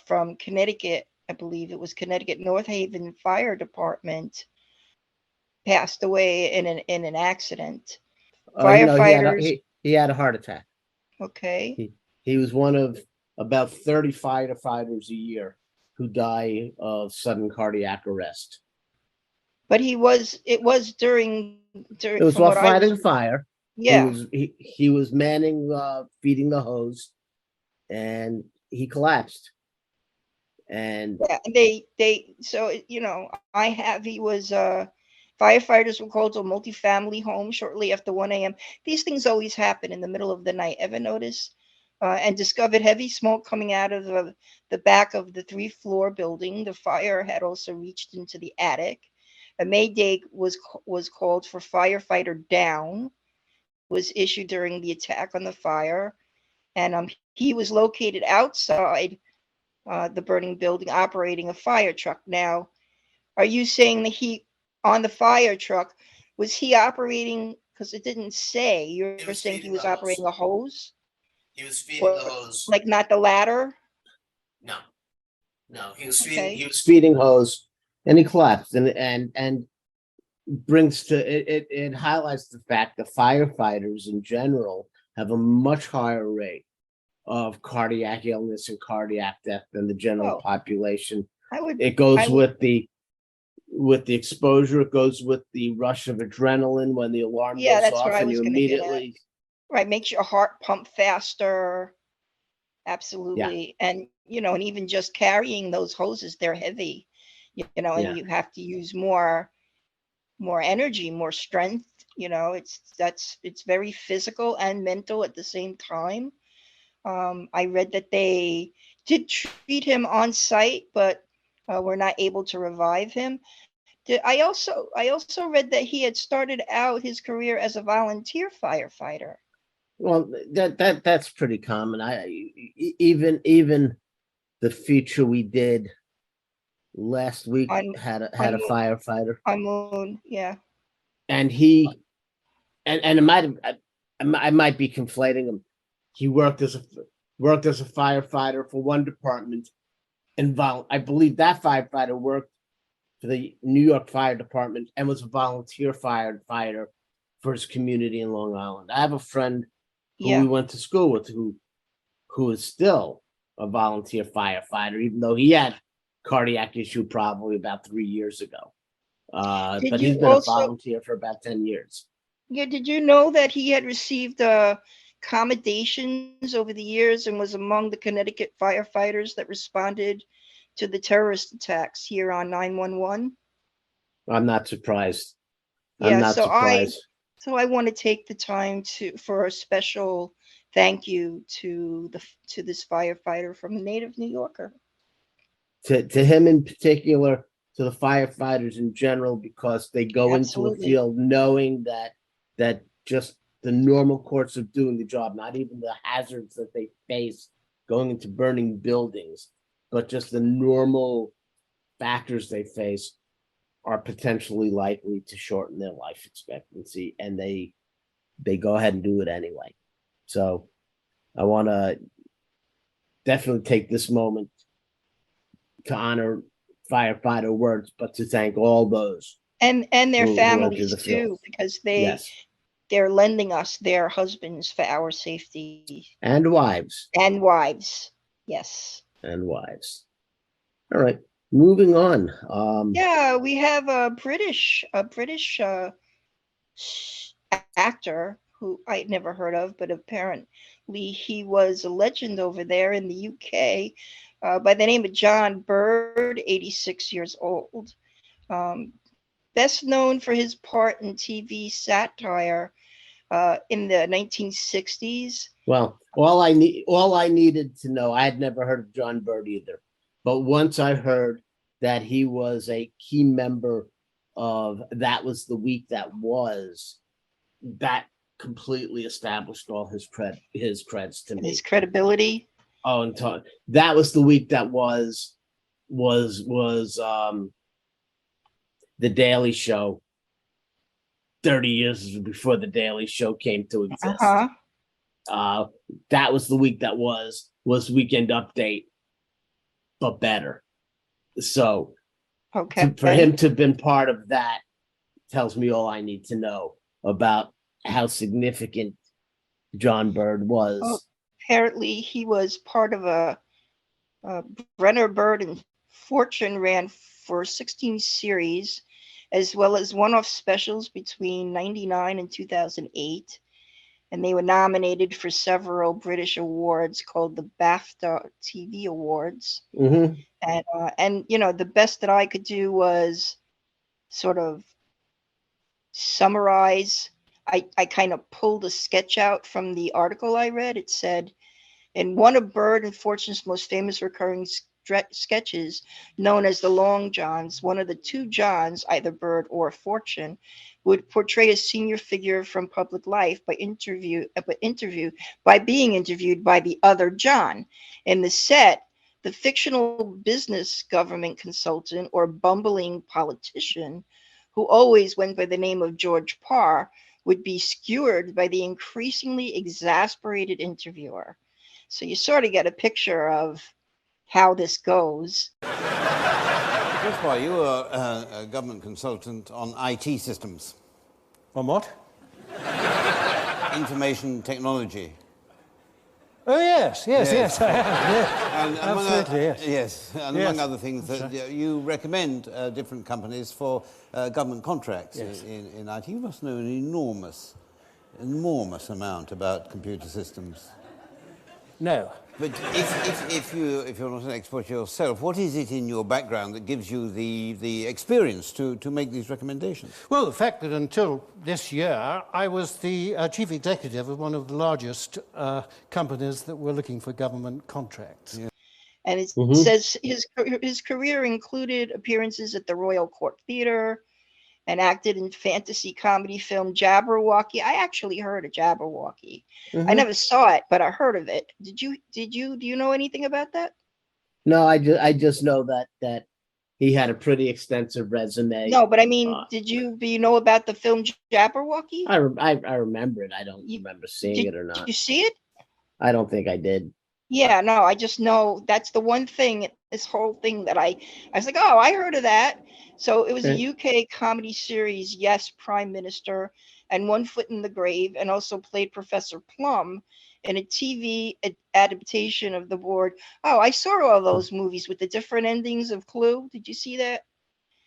from Connecticut, I believe it was Connecticut North Haven Fire Department, passed away in an accident. Firefighters. He had a heart attack. Okay. He was one of about 30 firefighters a year who die of sudden cardiac arrest. But it was during it was while fighting fire. Yeah. He was manning, feeding the hose, and he collapsed. And he was firefighters were called to a multifamily home shortly after 1 a.m. These things always happen in the middle of the night. Ever notice? And discovered heavy smoke coming out of the back of the 3-floor building. The fire had also reached into the attic. A mayday was called for firefighter down, was issued during the attack on the fire. And he was located outside the burning building operating a fire truck. Now, are you saying that he on the fire truck Was he operating? Because it didn't say. You're He was saying he feeding was the hose. operating a hose, He was feeding or the hose. like not the ladder. No, no, he was feeding. Okay. He was feeding hose, and he collapsed. And brings to it. It highlights the fact that firefighters in general have a much higher rate of cardiac illness and cardiac death than the general Oh, population. I It goes would, with the exposure. It goes with the rush of adrenaline when the alarm yeah, goes that's off, where I and was you going to get at. immediately. Right, makes your heart pump faster. Yeah, Absolutely. And, and even just carrying those hoses, they're heavy, and yeah, you have to use more energy, more strength. It's very physical and mental at the same time. I read that they did treat him on site, but were not able to revive him. I also read that he had started out his career as a volunteer firefighter. well, that's pretty common. Even the feature we did last week On had a on firefighter, on Moon, yeah. and he and it might have, I might be conflating him. He worked as a firefighter for one department, and I believe that firefighter worked for the New York Fire Department and was a volunteer firefighter for his community in Long Island. I have a friend who we Yeah. went to school with who is still a volunteer firefighter, even though he had cardiac issue probably about 3 years ago. Did But you he's been a also volunteer for about 10 years. Yeah, did you know that he had received commendations over the years and was among the Connecticut firefighters that responded to the terrorist attacks here on 911? I'm not surprised. I'm Yeah, not surprised. so I want to take the time for a special thank you to this firefighter from a native New Yorker. To him in particular, to the firefighters in general, because they go into a Absolutely. field knowing that just the normal course of doing the job, not even the hazards that they face going into burning buildings, but just the normal factors they face are potentially likely to shorten their life expectancy, and they go ahead and do it anyway. So I want to definitely take this moment to honor firefighter Wirtz, but to thank all those And their who enter families the field. too, because Yes, they're lending us their husbands for our safety and wives, and wives. Yes. and wives. All right, moving on. Yeah, we have a British actor who I'd never heard of, but apparently he was a legend over there in the UK, by the name of John Bird, 86 years old. Best known for his part in TV satire in the 1960s. Well, all I needed to know, I had never heard of John Bird either, but once I heard that he was a key member of That Was the Week That Was, that completely established all his creds to me. His credibility. Oh, and That Was the Week That Was The Daily Show 30 years before The Daily Show came to exist. That Was the Week That Was Weekend Update, but better. So Okay. for him to have been part of that tells me all I need to know about how significant John Bird was. Oh, apparently he was part of a Brenner, Bird, and Fortune ran for 16 series, as well as one-off specials between 99 and 2008. And they were nominated for several British awards called the BAFTA TV Awards. Mm-hmm. And the best that I could do was sort of summarize. I kind of pulled a sketch out from the article I read. It said, in one of Bird and Fortune's most famous recurring sketches, known as the Long Johns, one of the two Johns, either Bird or Fortune, would portray a senior figure from public life by being interviewed by the other John. In the set, the fictional business government consultant or bumbling politician who always went by the name of George Parr, would be skewered by the increasingly exasperated interviewer. So you sort of get a picture of how this goes. First of all, you were a government consultant on IT systems. On what? Information technology. Oh, yes, I have. Yeah. And Absolutely, yes. Yes, and Yes. among other things, that you recommend different companies for government contracts in IT. You must know an enormous amount about computer systems. No. But if you're not an expert yourself, what is it in your background that gives you the experience to make these recommendations? Well, the fact that until this year, I was the chief executive of one of the largest companies that were looking for government contracts. Yeah. And it says his career included appearances at the Royal Court Theatre and acted in fantasy comedy film Jabberwocky. I actually heard of Jabberwocky. I never saw it, but I heard of it. Do you know anything about that? No, I just know that he had a pretty extensive resume. No, but I mean, do you know about the film Jabberwocky? I remember it. I don't remember seeing it or not. Did you see it? I don't think I did. Yeah, no, I just know that's the one thing, this whole thing that I was like, oh, I heard of that. So it was a UK comedy series, Yes, Prime Minister, and One Foot in the Grave, and also played Professor Plum in a TV adaptation of The Board. Oh, I saw all those movies with the different endings of Clue. Did you see that?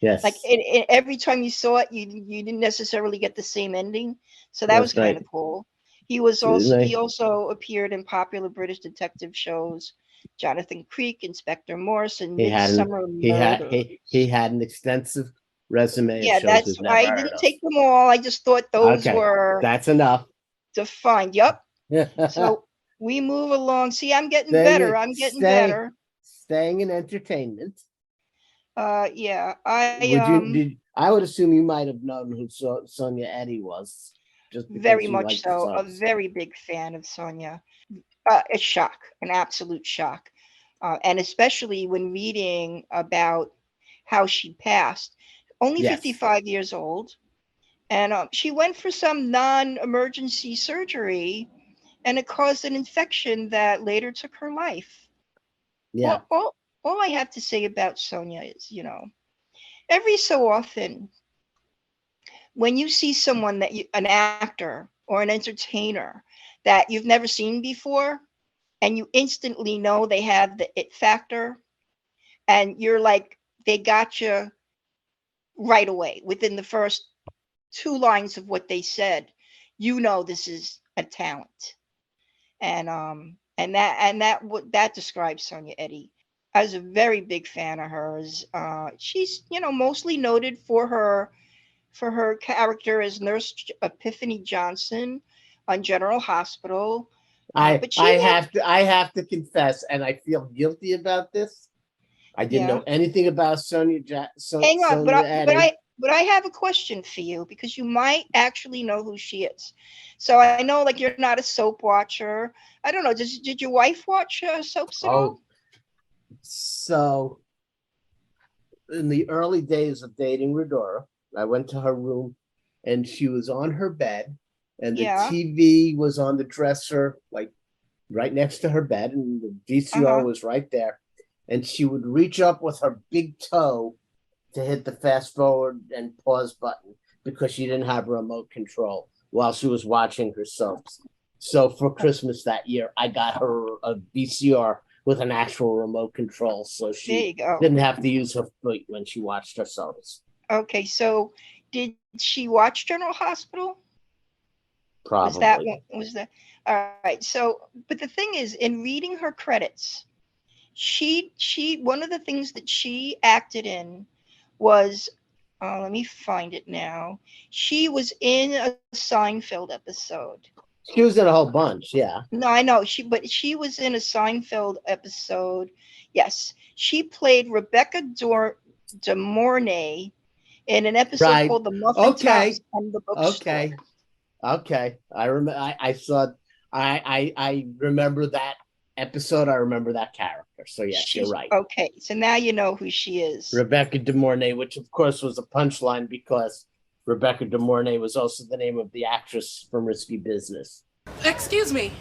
Yes. Like every time you saw it, you didn't necessarily get the same ending. So that was kind of cool. He also appeared in popular British detective shows, Jonathan Creek, Inspector Morse, and Midsummer Murders. He had an extensive resume. Yeah, that's why I didn't take them all. I just thought those were. That's enough. Defined. Yep. So we move along. See, I'm getting better. I'm getting better. Staying in entertainment. Yeah. I would assume you might have known who Sonya Eddy was. Very much so. A very big fan of Sonya. A shock, an absolute shock. And especially when reading about how she passed. Only 55 years old. And she went for some non-emergency surgery, and it caused an infection that later took her life. Yeah. All I have to say about Sonya is, every so often, when you see someone an actor or an entertainer that you've never seen before, and you instantly know they have the it factor, and you're like, they got you right away within the first 2 lines of what they said, this is a talent. And that describes Sonya Eddy. I was a very big fan of hers. She's, mostly noted for her character as Nurse Epiphany Johnson on General Hospital. I have to confess, and I feel guilty about this. I didn't know anything about Sonya. Hang on, but I have a question for you, because you might actually know who she is. So I know, like, you're not a soap watcher. I don't know. Did your wife watch soaps at all? So in the early days of dating Redora, I went to her room, and she was on her bed, and the TV was on the dresser, like right next to her bed, and the VCR was right there. And she would reach up with her big toe to hit the fast forward and pause button, because she didn't have a remote control while she was watching her soaps. So for Christmas that year, I got her a VCR with an actual remote control, so she didn't have to use her foot when she watched her soaps. Okay, so did she watch General Hospital? Probably. Was that? All right. So, but the thing is, in reading her credits, she one of the things that she acted in was, let me find it now. She was in a Seinfeld episode. She was in a whole bunch, yeah. No, I know. But she was in a Seinfeld episode. Yes, she played Rebecca De Mornay in an episode called The Muffin Tops and the Bookstore. Okay. I remember that episode, I remember that character. So yes, you're right. Okay, so now you know who she is. Rebecca De Mornay, which of course was a punchline because Rebecca De Mornay was also the name of the actress from Risky Business. Excuse me.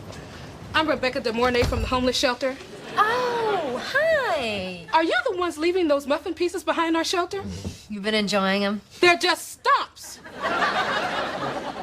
I'm Rebecca De Mornay from the homeless shelter. Oh, hi. Are you the ones leaving those muffin pieces behind our shelter? You've been enjoying them? They're just stumps.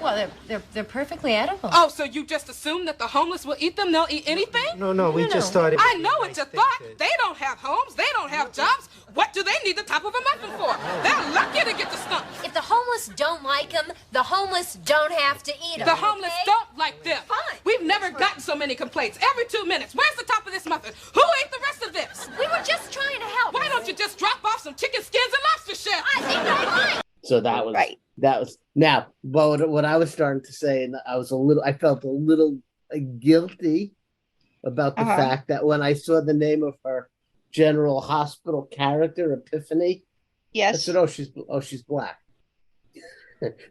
Well, they're perfectly edible. Oh, so you just assume that the homeless will eat them? They'll eat anything? No, we just thought it. I know what you thought. They don't have homes. They don't have jobs. What do they need the top of a muffin for? They're lucky to get the stumps. If the homeless don't like them, the homeless don't have to eat them. The homeless don't like them. Fine. We've never gotten so many complaints. Every 2 minutes. Where's the top of this muffin? Who ate the rest of this? We were just trying to help. Why don't you just drop off some chicken skins and lobster shells? I think I might. So that was Right. Now. But what I was starting to say, and I felt a little guilty about the fact that when I saw the name of her General Hospital character, Epiphany, Yes. I said, "Oh, she's black."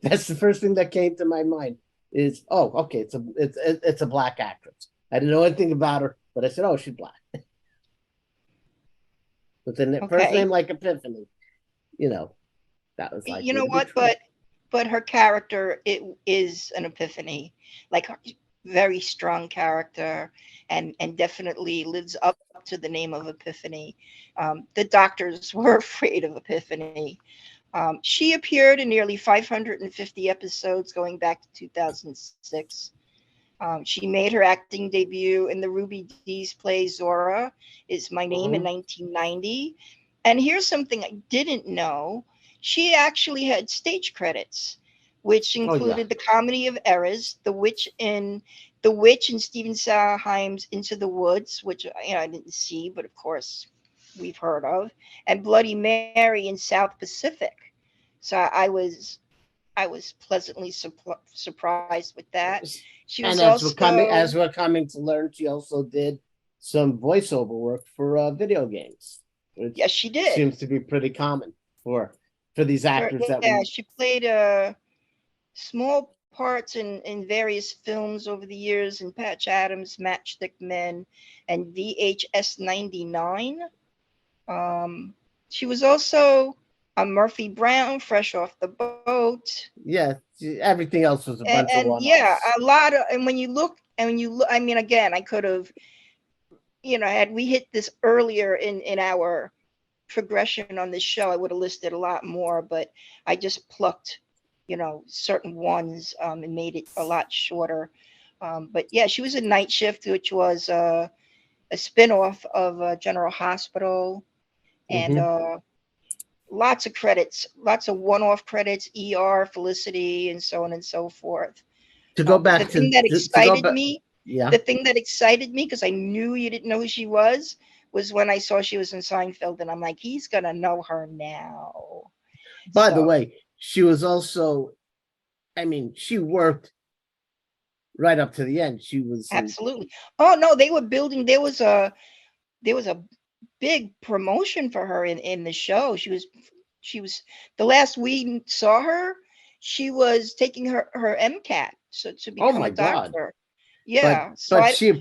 That's the first thing that came to my mind. Is okay, it's a black actress. I didn't know anything about her, but I said, "Oh, she's black." But then the first name like Epiphany, that was like, you know what? But her character, it is an epiphany, like very strong character, and definitely lives up to the name of Epiphany. The doctors were afraid of Epiphany. She appeared in nearly 550 episodes going back to 2006. She made her acting debut in the Ruby Dee's play Zora Is My Name in 1990. And here's something I didn't know. She actually had stage credits, which included The Comedy of Errors, The Witch in Stephen Sondheim's Into the Woods, which I didn't see, but of course we've heard of, and Bloody Mary in South Pacific. So I was pleasantly surprised with that. She was as we're coming to learn, she also did some voiceover work for video games. Yes, she did. Seems to be pretty common for these actors. She played small parts in various films over the years in Patch Adams, Matchstick Men, and VHS 99. She was also on Murphy Brown, Fresh Off the Boat. Yeah, everything else was a bunch of one-offs. Yeah, a lot of, and when you look, I mean, again, I could have, had we hit this earlier in our progression on this show, I would have listed a lot more, but I just plucked, certain ones and made it a lot shorter. But yeah, she was in Night Shift, which was a spinoff of General Hospital, and lots of credits, lots of one-off credits, ER, Felicity, and so on and so forth. To go back the thing that excited me, yeah. The thing that excited me, because I knew you didn't know who she was when I saw she was in Seinfeld, and I'm like, he's gonna know her now. By the way, she was also, she worked right up to the end. She was absolutely. Oh no, they were building. There was a big promotion for her in the show. She was the last we saw her, she was taking her MCAT to become a doctor. Yeah, but she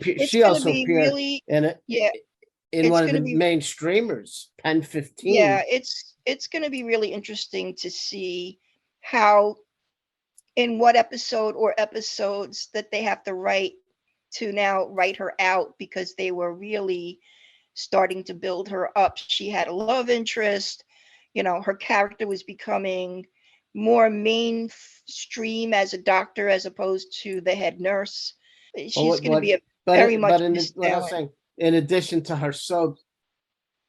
also appeared really, in one of the main streamers, Pen 15. Yeah, it's going to be really interesting to see how, in what episode or episodes that they have to write her out, because they were really starting to build her up. She had a love interest, her character was becoming more mainstream as a doctor as opposed to the head nurse. She's going to be very much. What I was saying, in addition to her soap,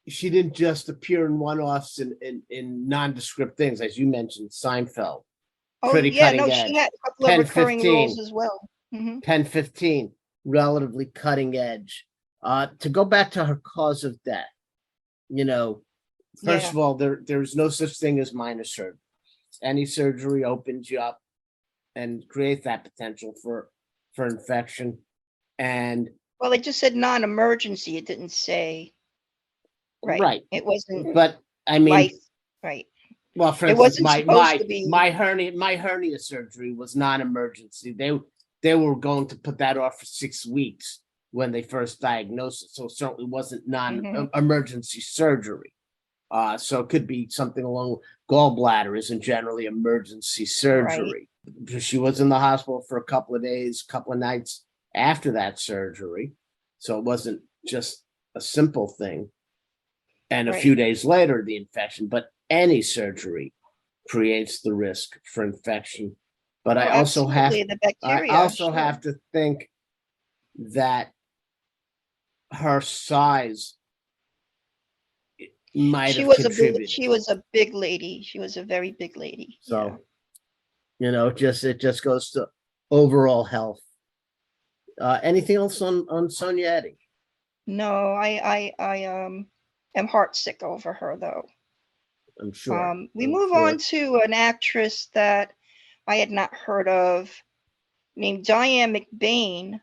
she didn't just appear in one-offs in nondescript things, as you mentioned, Seinfeld. Pretty cutting edge. She had a couple of recurring roles as well. Pen 15, relatively cutting edge. To go back to her cause of death, first of all, there's no such thing as minor surgery. Any surgery opens you up and creates that potential for infection. And well, it just said non-emergency. It didn't say right. It wasn't. But right. Well, for instance, my hernia surgery was non-emergency. They were going to put that off for 6 weeks when they first diagnosed it. So it certainly wasn't Mm-hmm. non-emergency surgery. So it could be something along gallbladder isn't generally emergency surgery. She was in the hospital for a couple of days, couple of nights after that surgery. So it wasn't just a simple thing. And a few days later, the infection, but any surgery creates the risk for infection. But I also have to think that her size might have contributed. She was a big lady. She was a very big lady. So, it just goes to overall health. Anything else on Sonya Eddy? No, I am heartsick over her though. I'm sure. We move on to an actress that I had not heard of, named Diane McBain.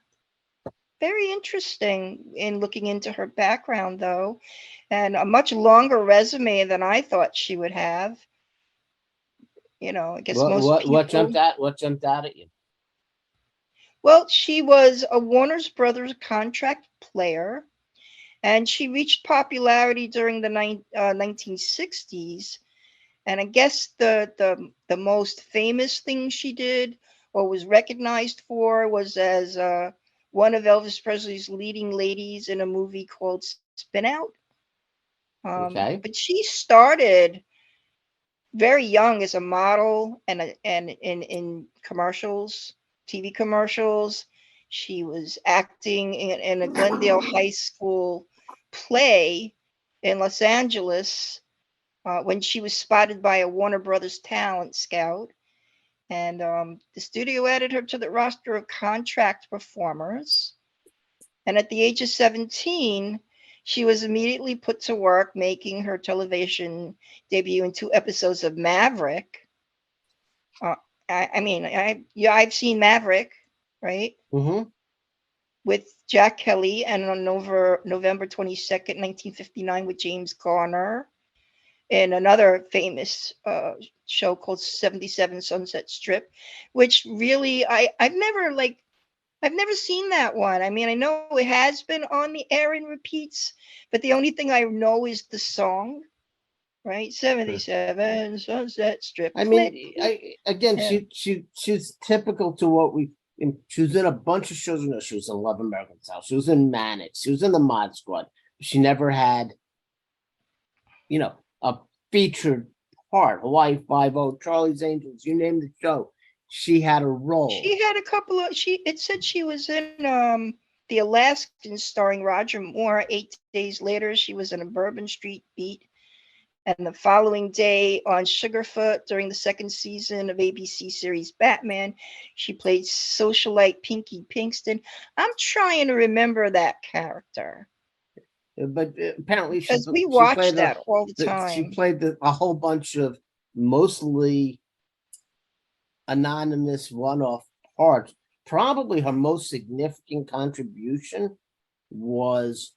Very interesting in looking into her background, though, and a much longer resume than I thought she would have. I guess what jumped out at you? Well, she was a Warner Brothers contract player, and she reached popularity during the 1960s. And I guess the most famous thing she did or was recognized for was as one of Elvis Presley's leading ladies in a movie called Spin Out. But she started very young as a model and in commercials, TV commercials. She was acting in a Glendale High School play in Los Angeles when she was spotted by a Warner Brothers talent scout. And the studio added her to the roster of contract performers. And at the age of 17, she was immediately put to work making her television debut in 2 episodes of Maverick. I've seen Maverick, right? Mm-hmm. With Jack Kelly, and on November 22nd, 1959, with James Garner, in another famous show called 77 Sunset Strip, which really I've never seen that one. I mean, I know it has been on the air in repeats, but the only thing I know is the song, right? 77 Sunset Strip. I mean, she's typical to what she was in a bunch of shows. She was in Love American Style. She was in Mannix. She was in the Mod Squad. She never had, a featured part. Hawaii Five-0, Charlie's Angels, you name the show. She had a role. She had a couple of. It said she was in The Alaskans, starring Roger Moore. 8 days later, she was in a Bourbon Street Beat, and the following day on Sugarfoot during the 2nd season of ABC series Batman, she played socialite Pinky Pinkston. I'm trying to remember that character. But apparently, because we watched that all the time. She played a whole bunch of mostly anonymous one-off parts. Probably her most significant contribution was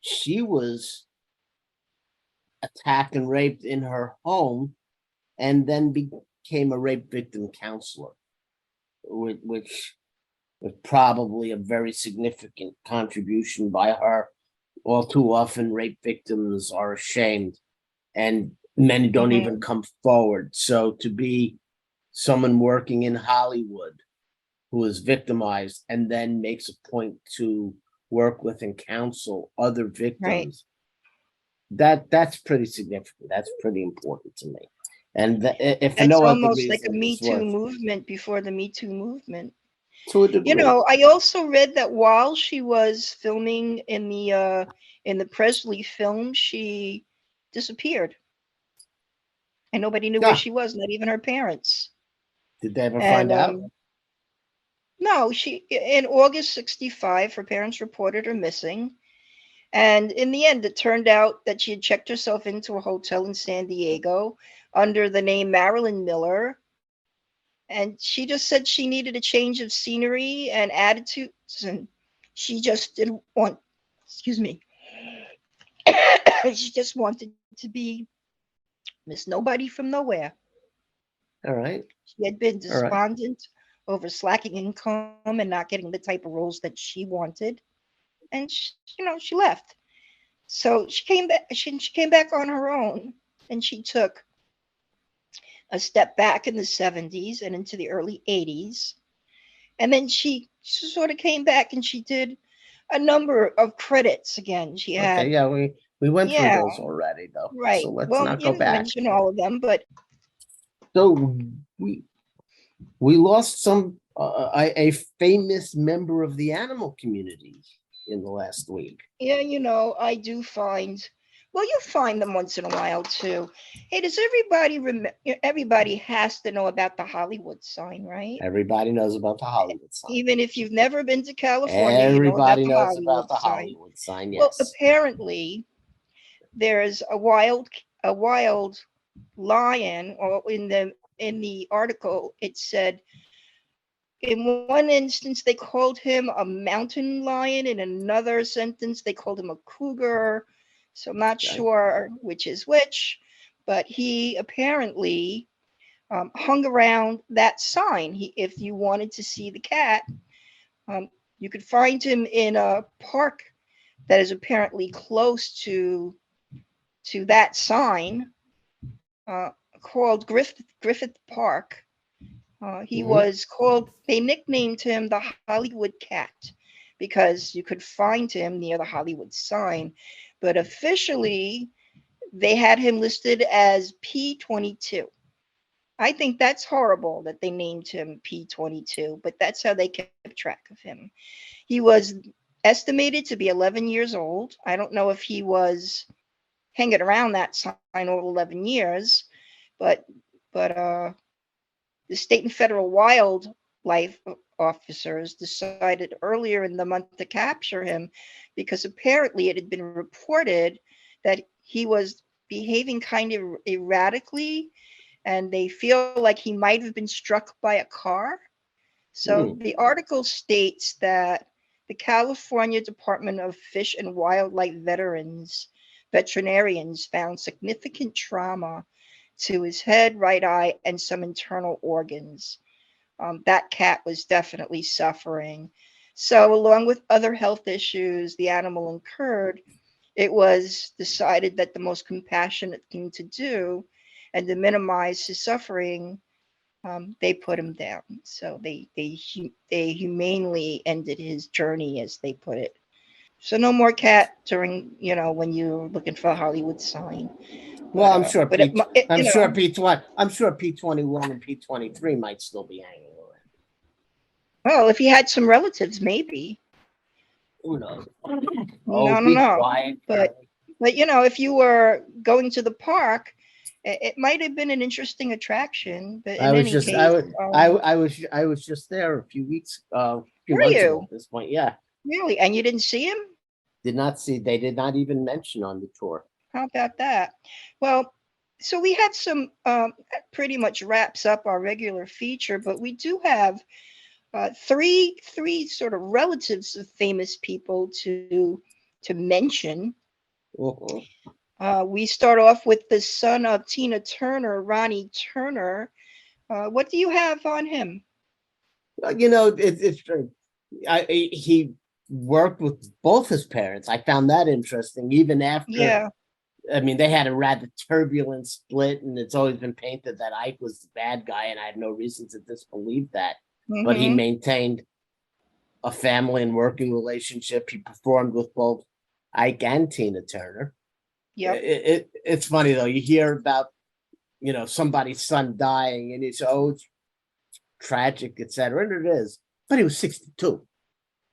she was attacked and raped in her home, and then became a rape victim counselor, which was probably a very significant contribution by her. All too often, rape victims are ashamed, and many don't even come forward. So to be someone working in Hollywood who is victimized and then makes a point to work with and counsel other victims, that's pretty significant. That's pretty important to me. And if it's no almost other reason, like a Me Too movement before the Me Too movement. To a degree. I also read that while she was filming in the Presley film, she disappeared, and nobody knew where she was, not even her parents. Did they ever find out? No, in August 1965, her parents reported her missing. And in the end, it turned out that she had checked herself into a hotel in San Diego under the name Marilyn Miller. And she just said she needed a change of scenery and attitudes. And she just didn't want, she just wanted to be Miss Nobody from Nowhere. All right. She had been despondent over slacking income and not getting the type of roles that she wanted. And she left. So she came back. She came back on her own, and she took a step back in the 70s and into the early 80s. And then she sort of came back and she did a number of credits again. She had Okay, yeah, we went through those already, though. right. So let's Well, not you go didn't back. mention all of them, but So we lost a famous member of the animal community in the last week. yeah, I do find. Well, you find them once in a while too. Hey, does everybody remember? Everybody has to know about the Hollywood sign, right? Everybody knows about the Hollywood sign. Even if you've never been to California, Everybody you know knows about the sign. Hollywood sign. Well, Yes. apparently, there's a wild lion, or in the article it said, in one instance they called him a mountain lion, in another sentence they called him a cougar. So I'm not sure which is which, but he apparently hung around that sign. If you wanted to see the cat, you could find him in a park that is apparently close to that sign, called Griffith Park. He was called. They nicknamed him the Hollywood Cat because you could find him near the Hollywood sign. But officially, they had him listed as P22. I think that's horrible that they named him P22, but that's how they kept track of him. He was estimated to be 11 years old. I don't know if he was hanging around that sign all 11 years, but the state and federal wildlife officers decided earlier in the month to capture him because apparently it had been reported that he was behaving kind of erratically, and they feel like he might have been struck by a car. So the article states that the California Department of Fish and Wildlife veterinarians found significant trauma to his head, right eye, and some internal organs. That cat was definitely suffering. So along with other health issues the animal incurred, it was decided that the most compassionate thing to do and to minimize his suffering, they put him down. So they humanely ended his journey, as they put it. So no more cat during, when you're looking for a Hollywood sign. Well, I'm sure I'm sure P21 and P23 might still be hanging around. Well, if he had some relatives, maybe. Who knows? No. Quiet. But if you were going to the park, it might have been an interesting attraction. But I was just there a few weeks, few months ago at this point. Yeah. Really? And you didn't see him? Did not see. They did not even mention on the tour. How about that? Well, so we had some. That pretty much wraps up our regular feature, but we do have three sort of relatives of famous people to mention. We start off with the son of Tina Turner, Ronnie Turner. What do you have on him? It's he worked with both his parents. I found that interesting, even after. Yeah. I mean, they had a rather turbulent split, and it's always been painted that Ike was the bad guy, and I have no reason to disbelieve that. But he maintained a family and working relationship. He performed with both Ike and Tina Turner. Yeah. It's funny, though. You hear about, somebody's son dying, and it's tragic, etc. And it is. But he was 62.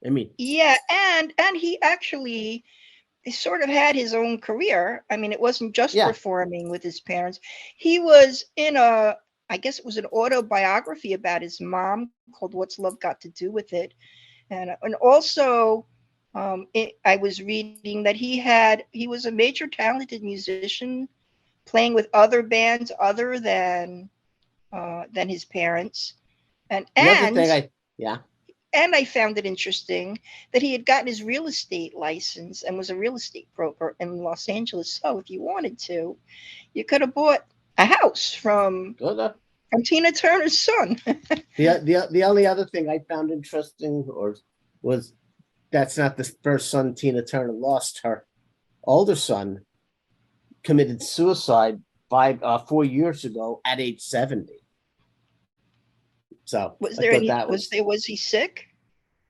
I mean. Yeah, and he actually sort of had his own career. I mean, it wasn't just performing with his parents. He was in I guess it was an autobiography about his mom called What's Love Got to Do with It? And also I was reading that he was a major talented musician playing with other bands other than his parents. And I found it interesting that he had gotten his real estate license and was a real estate broker in Los Angeles. So if you wanted to, you could have bought a house from I'm Tina Turner's son. The only other thing I found interesting was that's not the first son Tina Turner lost. Her older son committed suicide 4 years ago at age 70. So was he sick?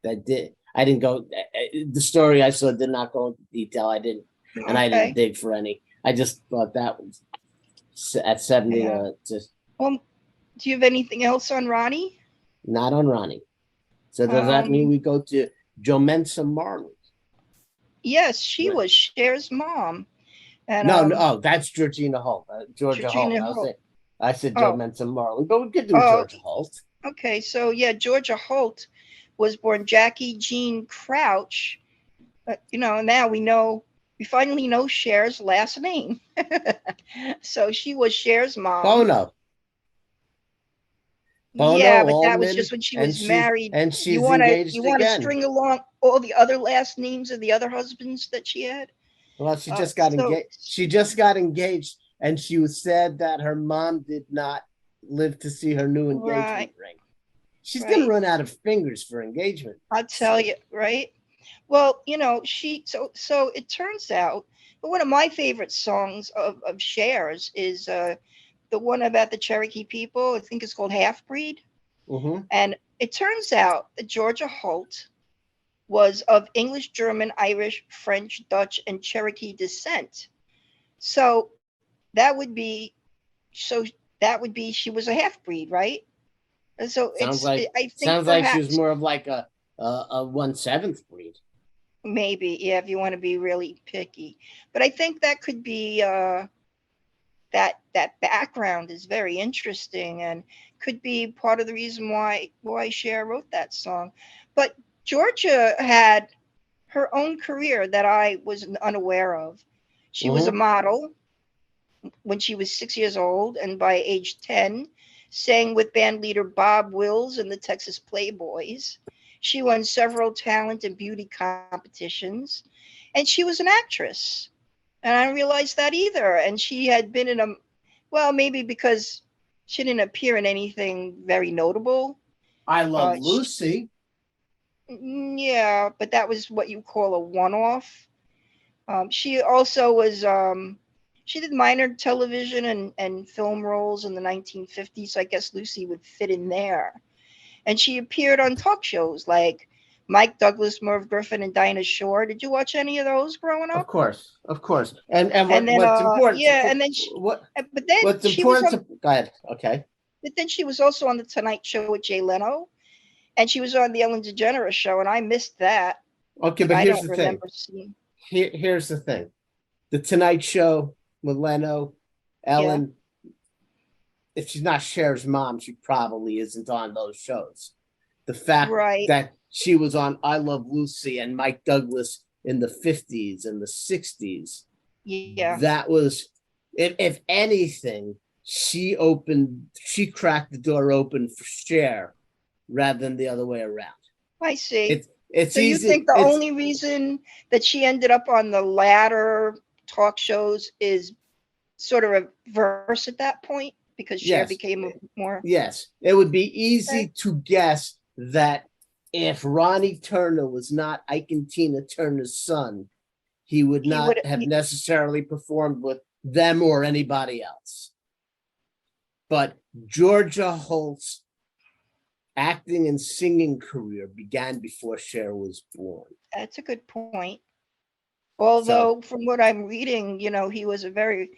I didn't go. The story I saw did not go into detail. I didn't dig for any. I just thought that was at 70. Yeah. Well, do you have anything else on Ronnie? Not on Ronnie. So does that mean we go to Joe Mensa Marley? Yes, she was Cher's mom. And, no, that's Georgina Holt. Georgia Holt. I said Joe Mensa Marley, but we could do Georgia Holt. Okay, so yeah, Georgia Holt was born Jackie Jean Crouch. Now we finally know Cher's last name. So she was Cher's mom. Bono, yeah, but that was just when she was married. And she's you want engaged to string along all the other last names of the other husbands that she had? Well, she just got engaged. She just got engaged, and she was sad that her mom did not live to see her new engagement ring. She's going to run out of fingers for engagement. I'll tell you, right? Well, so it turns out, but one of my favorite songs of Cher's is the one about the Cherokee people. I think it's called Half Breed. Mm-hmm. And it turns out that Georgia Holt was of English, German, Irish, French, Dutch, and Cherokee descent. So that would be she was a half breed, right? And so sounds like she was more of like a 1/7 breed. Maybe, yeah, if you want to be really picky. But I think that could be that background is very interesting and could be part of the reason why Cher wrote that song. But Georgia had her own career that I was unaware of. She was a model when she was 6 years old, and by age 10, sang with band leader Bob Wills and the Texas Playboys. She won several talent and beauty competitions, and she was an actress. And I didn't realize that either. And she had been in maybe because she didn't appear in anything very notable. I Love Lucy. Yeah, but that was what you call a one-off. She also was, she did minor television and film roles in the 1950s. So I guess Lucy would fit in there. And she appeared on talk shows like Mike Douglas, Merv Griffin, and Dinah Shore. Did you watch any of those growing up? Of course. And what's important? Yeah, and then go ahead. Okay. But then she was also on the Tonight Show with Jay Leno, and she was on the Ellen DeGeneres Show, and I missed that. Okay, but here's the thing. Here's the thing: the Tonight Show with Leno, Ellen. Yeah. If she's not Cher's mom, she probably isn't on those shows. The fact that she was on I Love Lucy and Mike Douglas in the 50s and the 60s. Yeah. That was, if anything, she cracked the door open for Cher rather than the other way around. I see. It's so easy. You think the only reason that she ended up on the latter talk shows is sort of reverse at that point? Because Cher became more... Yes. It would be easy to guess that if Ronnie Turner was not Ike and Tina Turner's son, he would not have necessarily performed with them or anybody else. But Georgia Holt's acting and singing career began before Cher was born. That's a good point. Although from what I'm reading, Ronnie was a very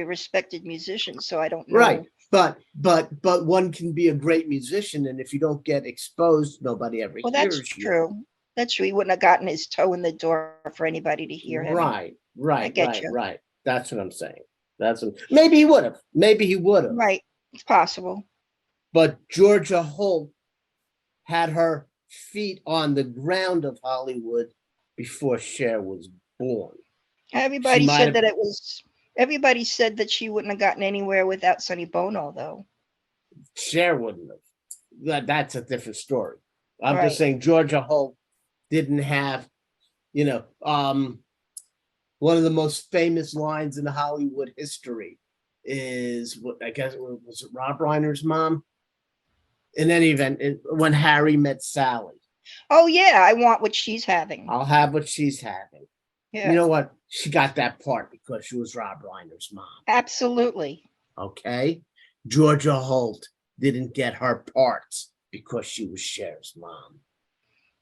respected musician. So I don't know. Right. But one can be a great musician, and if you don't get exposed, nobody ever hears you. That's true. That's true. He wouldn't have gotten his toe in the door for anybody to hear him. Right. Right. That's what I'm saying. Maybe he would have. Right. It's possible. But Georgia Holt had her feet on the ground of Hollywood before Cher was born. Everybody said that she wouldn't have gotten anywhere without Sonny Bono, though. Cher wouldn't have. That's a different story. I'm just saying Georgia Holt didn't have, one of the most famous lines in Hollywood history is what I guess was it Rob Reiner's mom? In any event, when Harry met Sally. Oh yeah, I want what she's having. I'll have what she's having. Yeah. You know what? She got that part because she was Rob Reiner's mom. Absolutely. Okay. Georgia Holt didn't get her parts because she was Cher's mom.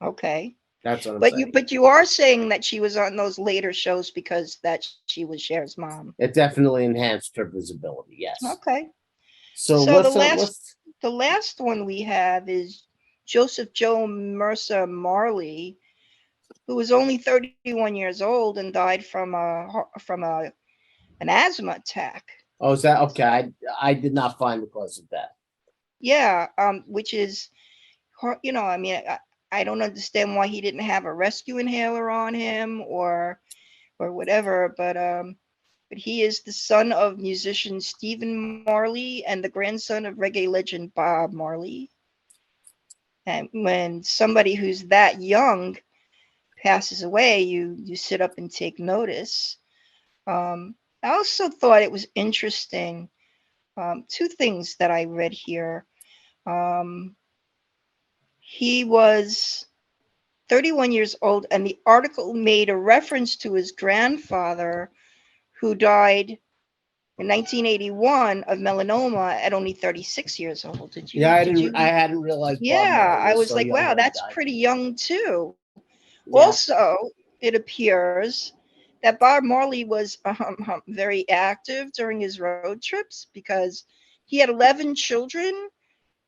Okay. That's what I'm But saying. but you are saying that she was on those later shows because that she was Cher's mom. It definitely enhanced her visibility. Yes. Okay. So the last one we have is Joseph Joe Mercer Marley, who was only 31 years old and died from an asthma attack. Oh, is that okay? I did not find the cause of death. Yeah, which is, you know, I mean, I don't understand why he didn't have a rescue inhaler on him or whatever, but he is the son of musician Stephen Marley and the grandson of reggae legend Bob Marley. And when somebody who's that young passes away, you sit up and take notice. I also thought it was interesting. Two things that I read here. He was 31 years old, and the article made a reference to his grandfather, who died in 1981 of melanoma at only 36 years old. Did you? Yeah, I hadn't realized. Yeah, I was like, wow, that's pretty young too. Yeah. Also, it appears that Bob Marley was very active during his road trips because he had 11 children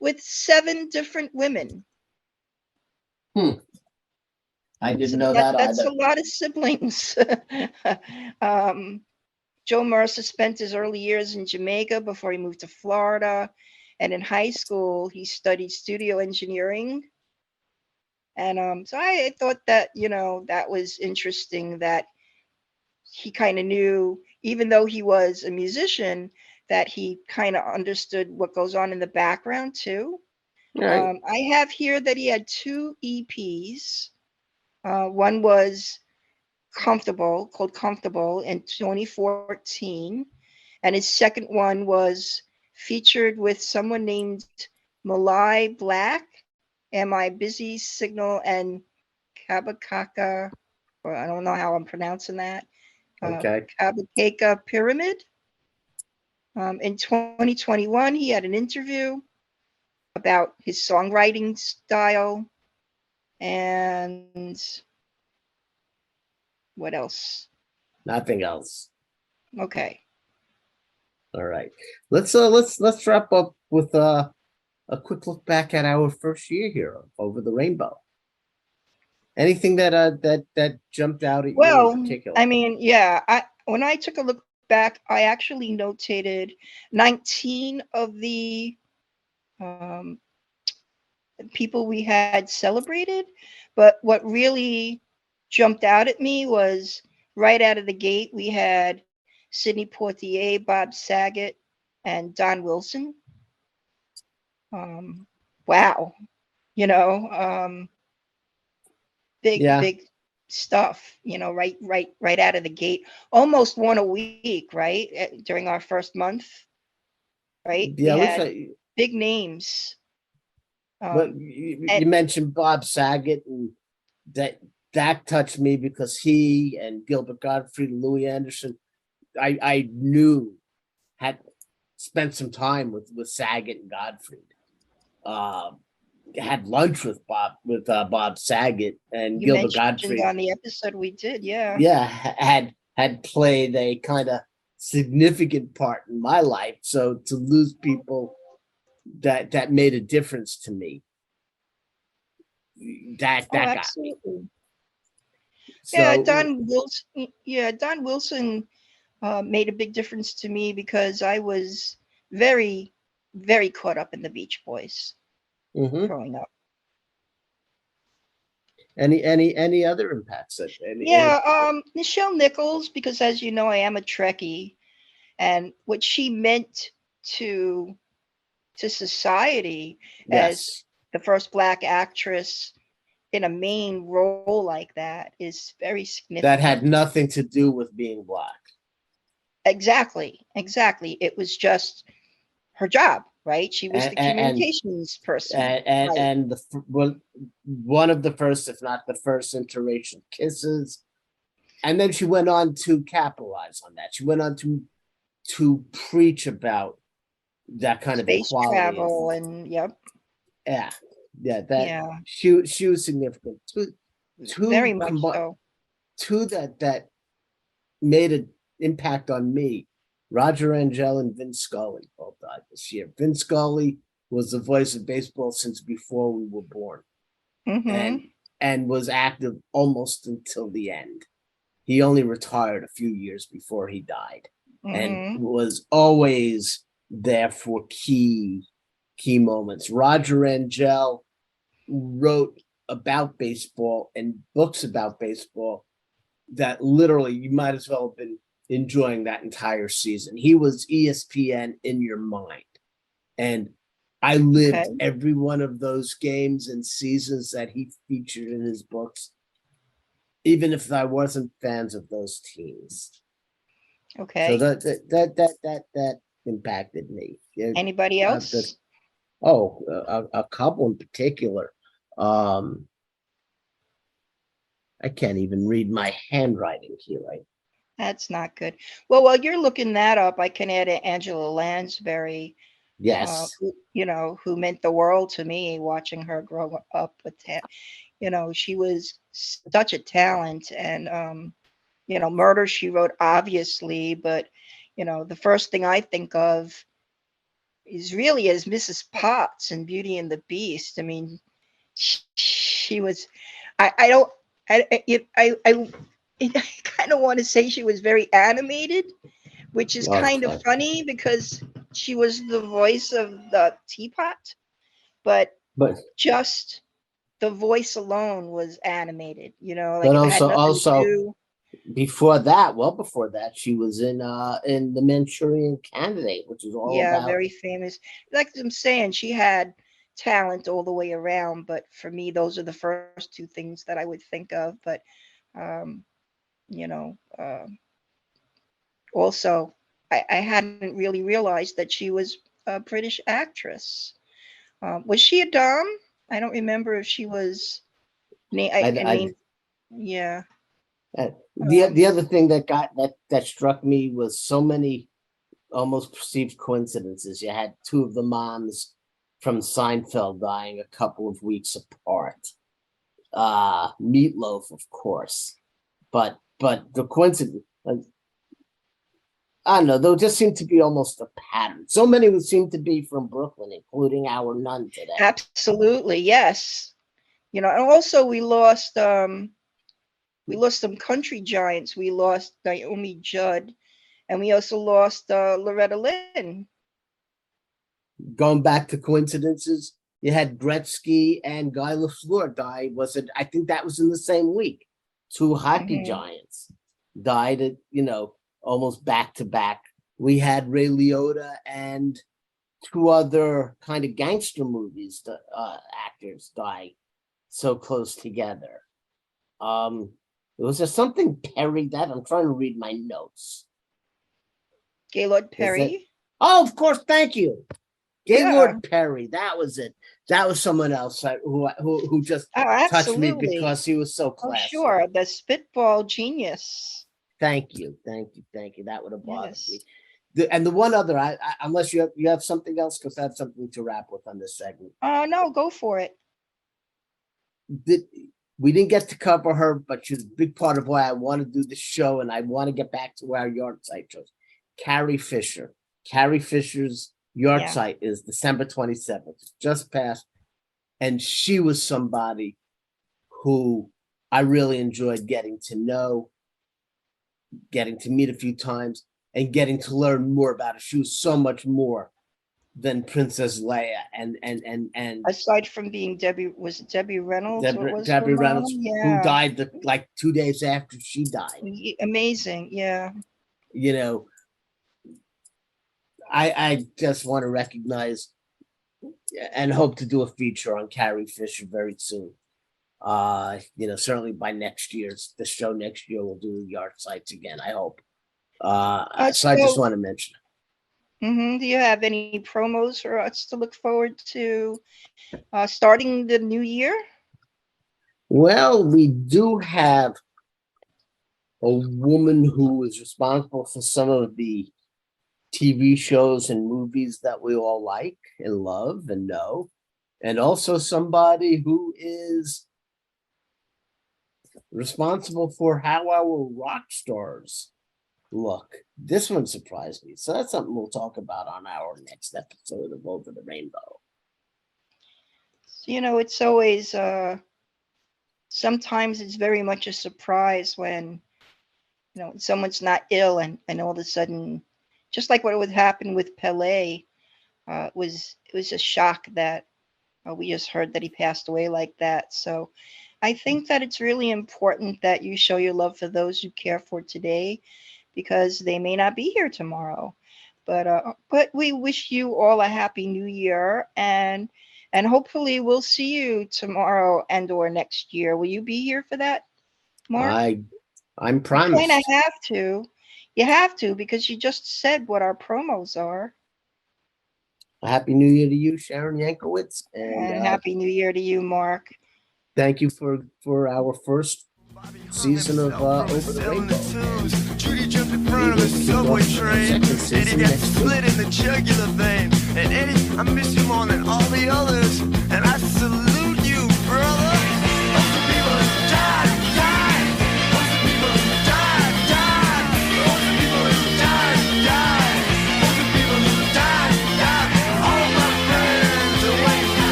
with 7 different women. I didn't know that That's either. a lot of siblings. Joe Mercer spent his early years in Jamaica before he moved to Florida. And in high school, he studied studio engineering. And so I thought that, you know, that was interesting that he kind of knew, even though he was a musician, that he kind of understood what goes on in the background too. Right. I have here that he had 2 EPs. One was called Comfortable in 2014. And his second one was featured with someone named Malai Black, Am I Busy, Signal, and Kabakaka, or I don't know how I'm pronouncing that. Okay. Kabakaka Pyramid. In 2021, he had an interview about his songwriting style. And what else? Nothing else. Okay. All right. Let's wrap up with a quick look back at our first year here Over the Rainbow. Anything that jumped out at you in particular? I mean, yeah. When I took a look back, I actually notated 19 of the people we had celebrated, but what really jumped out at me was right out of the gate, we had Sidney Poitier, Bob Saget, and Don Wilson. Wow, you know, big stuff, you know, right out of the gate. Almost one a week, right? During our first month, right? Yeah, we had big names. But you mentioned Bob Saget, and that touched me because he and Gilbert Gottfried and Louis Anderson, I knew had spent some time with Saget and Gottfried. Had lunch with Bob Saget and You Gilbert Gottfried on the episode we did, yeah. Yeah, had played a kind of significant part in my life. So to lose people that made a difference to me. That got me. So, yeah, Don Wilson. Yeah, Don Wilson made a big difference to me because I was very, very caught up in the Beach Boys growing up. Any other impacts? Nichelle Nichols, because as you know, I am a Trekkie, and what she meant to society as the first Black actress in a main role like that is very significant. That had nothing to do with being Black. Exactly. It was just her job, right? She was the communications person. And one of the first, if not the first, interracial kisses. And then she went on to capitalize on that. She went on to preach about that kind of space equality. Travel and yep. Yeah. She was significant. Very much so. Two that made an impact on me. Roger Angell and Vin Scully both died this year. Vin Scully was the voice of baseball since before we were born, and was active almost until the end. He only retired a few years before he died, and was always there for key moments. Roger Angell wrote about baseball and books about baseball that literally you might as well have been enjoying that entire season. He was ESPN in your mind. And I lived every one of those games and seasons that he featured in his books, even if I wasn't fans of those teams. Okay. So that impacted me. Anybody else? A couple in particular. I can't even read my handwriting here. That's not good. Well, while you're looking that up, I can add Angela Lansbury. Yes. Who meant the world to me watching her grow up with that. She was such a talent, and Murder, She Wrote, obviously, but the first thing I think of is really as Mrs. Potts in Beauty and the Beast. I mean, she was, I kind of want to say she was very animated, which is kind of funny because she was the voice of the teapot, but just the voice alone was animated, but also before that, she was in The Manchurian Candidate, which is all about very famous. Like I'm saying, she had talent all the way around, but for me, those are the first two things that I would think of. But also, I hadn't really realized that she was a British actress. Was she a dom? I don't remember if she was. The other thing that struck me was so many almost perceived coincidences. You had two of the moms from Seinfeld dying a couple of weeks apart. Meatloaf, of course, but the coincidence, I don't know, there just seemed to be almost a pattern. So many would seem to be from Brooklyn, including our nun today. Absolutely, yes. And also we lost some country giants. We lost Naomi Judd, and we also lost Loretta Lynn. Going back to coincidences, you had Gretzky and Guy Lafleur die. I think that was in the same week. Two hockey giants died at, almost back to back. We had Ray Liotta and two other kind of gangster movies actors die so close together. Was there something Perry that I'm trying to read my notes? Gaylord Perry. Of course, thank you. Gaylord Perry, that was it. That was someone else who just touched me because he was so classy. Oh, sure, the spitball genius. Thank you. That would have bothered me. And the one other, unless you have something else, because I have something to wrap with on this segment. No, go for it. We didn't get to cover her, but she's a big part of why I want to do the show, and I want to get back to our yard site shows. Carrie Fisher. Carrie Fisher's yard site is December 27th, just passed. And she was somebody who I really enjoyed getting to know, getting to meet a few times, and getting to learn more about her. She was so much more than Princess Leia. And aside from being Debbie Reynolds? Debbie Reynolds, who died like 2 days after she died. Amazing, yeah. I just want to recognize and hope to do a feature on Carrie Fisher very soon. Certainly by the show next year, we'll do yard sites again, I hope. So I just want to mention it. Do you have any promos for us to look forward to starting the new year? Well, we do have a woman who is responsible for some of the TV shows and movies that we all like and love and know, and also somebody who is responsible for how our rock stars look. This one surprised me. So that's something we'll talk about on our next episode of Over the Rainbow. It's always, sometimes it's very much a surprise when, someone's not ill and all of a sudden, just like what would happen with Pele, it was a shock that we just heard that he passed away like that. So I think that it's really important that you show your love for those you care for today, because they may not be here tomorrow. But we wish you all a happy new year, and hopefully we'll see you tomorrow and or next year. Will you be here for that, Mark? I'm promised. You kind of have to. You have to, because you just said what our promos are. A happy New Year to you, Sharon Yankowitz. And Happy New Year to you, Mark. Thank you for our first season of Over the Rainbow. Judy jumped in front of a subway train. Eddie got split in the jugular vein. And Eddie, I miss you more than all the others.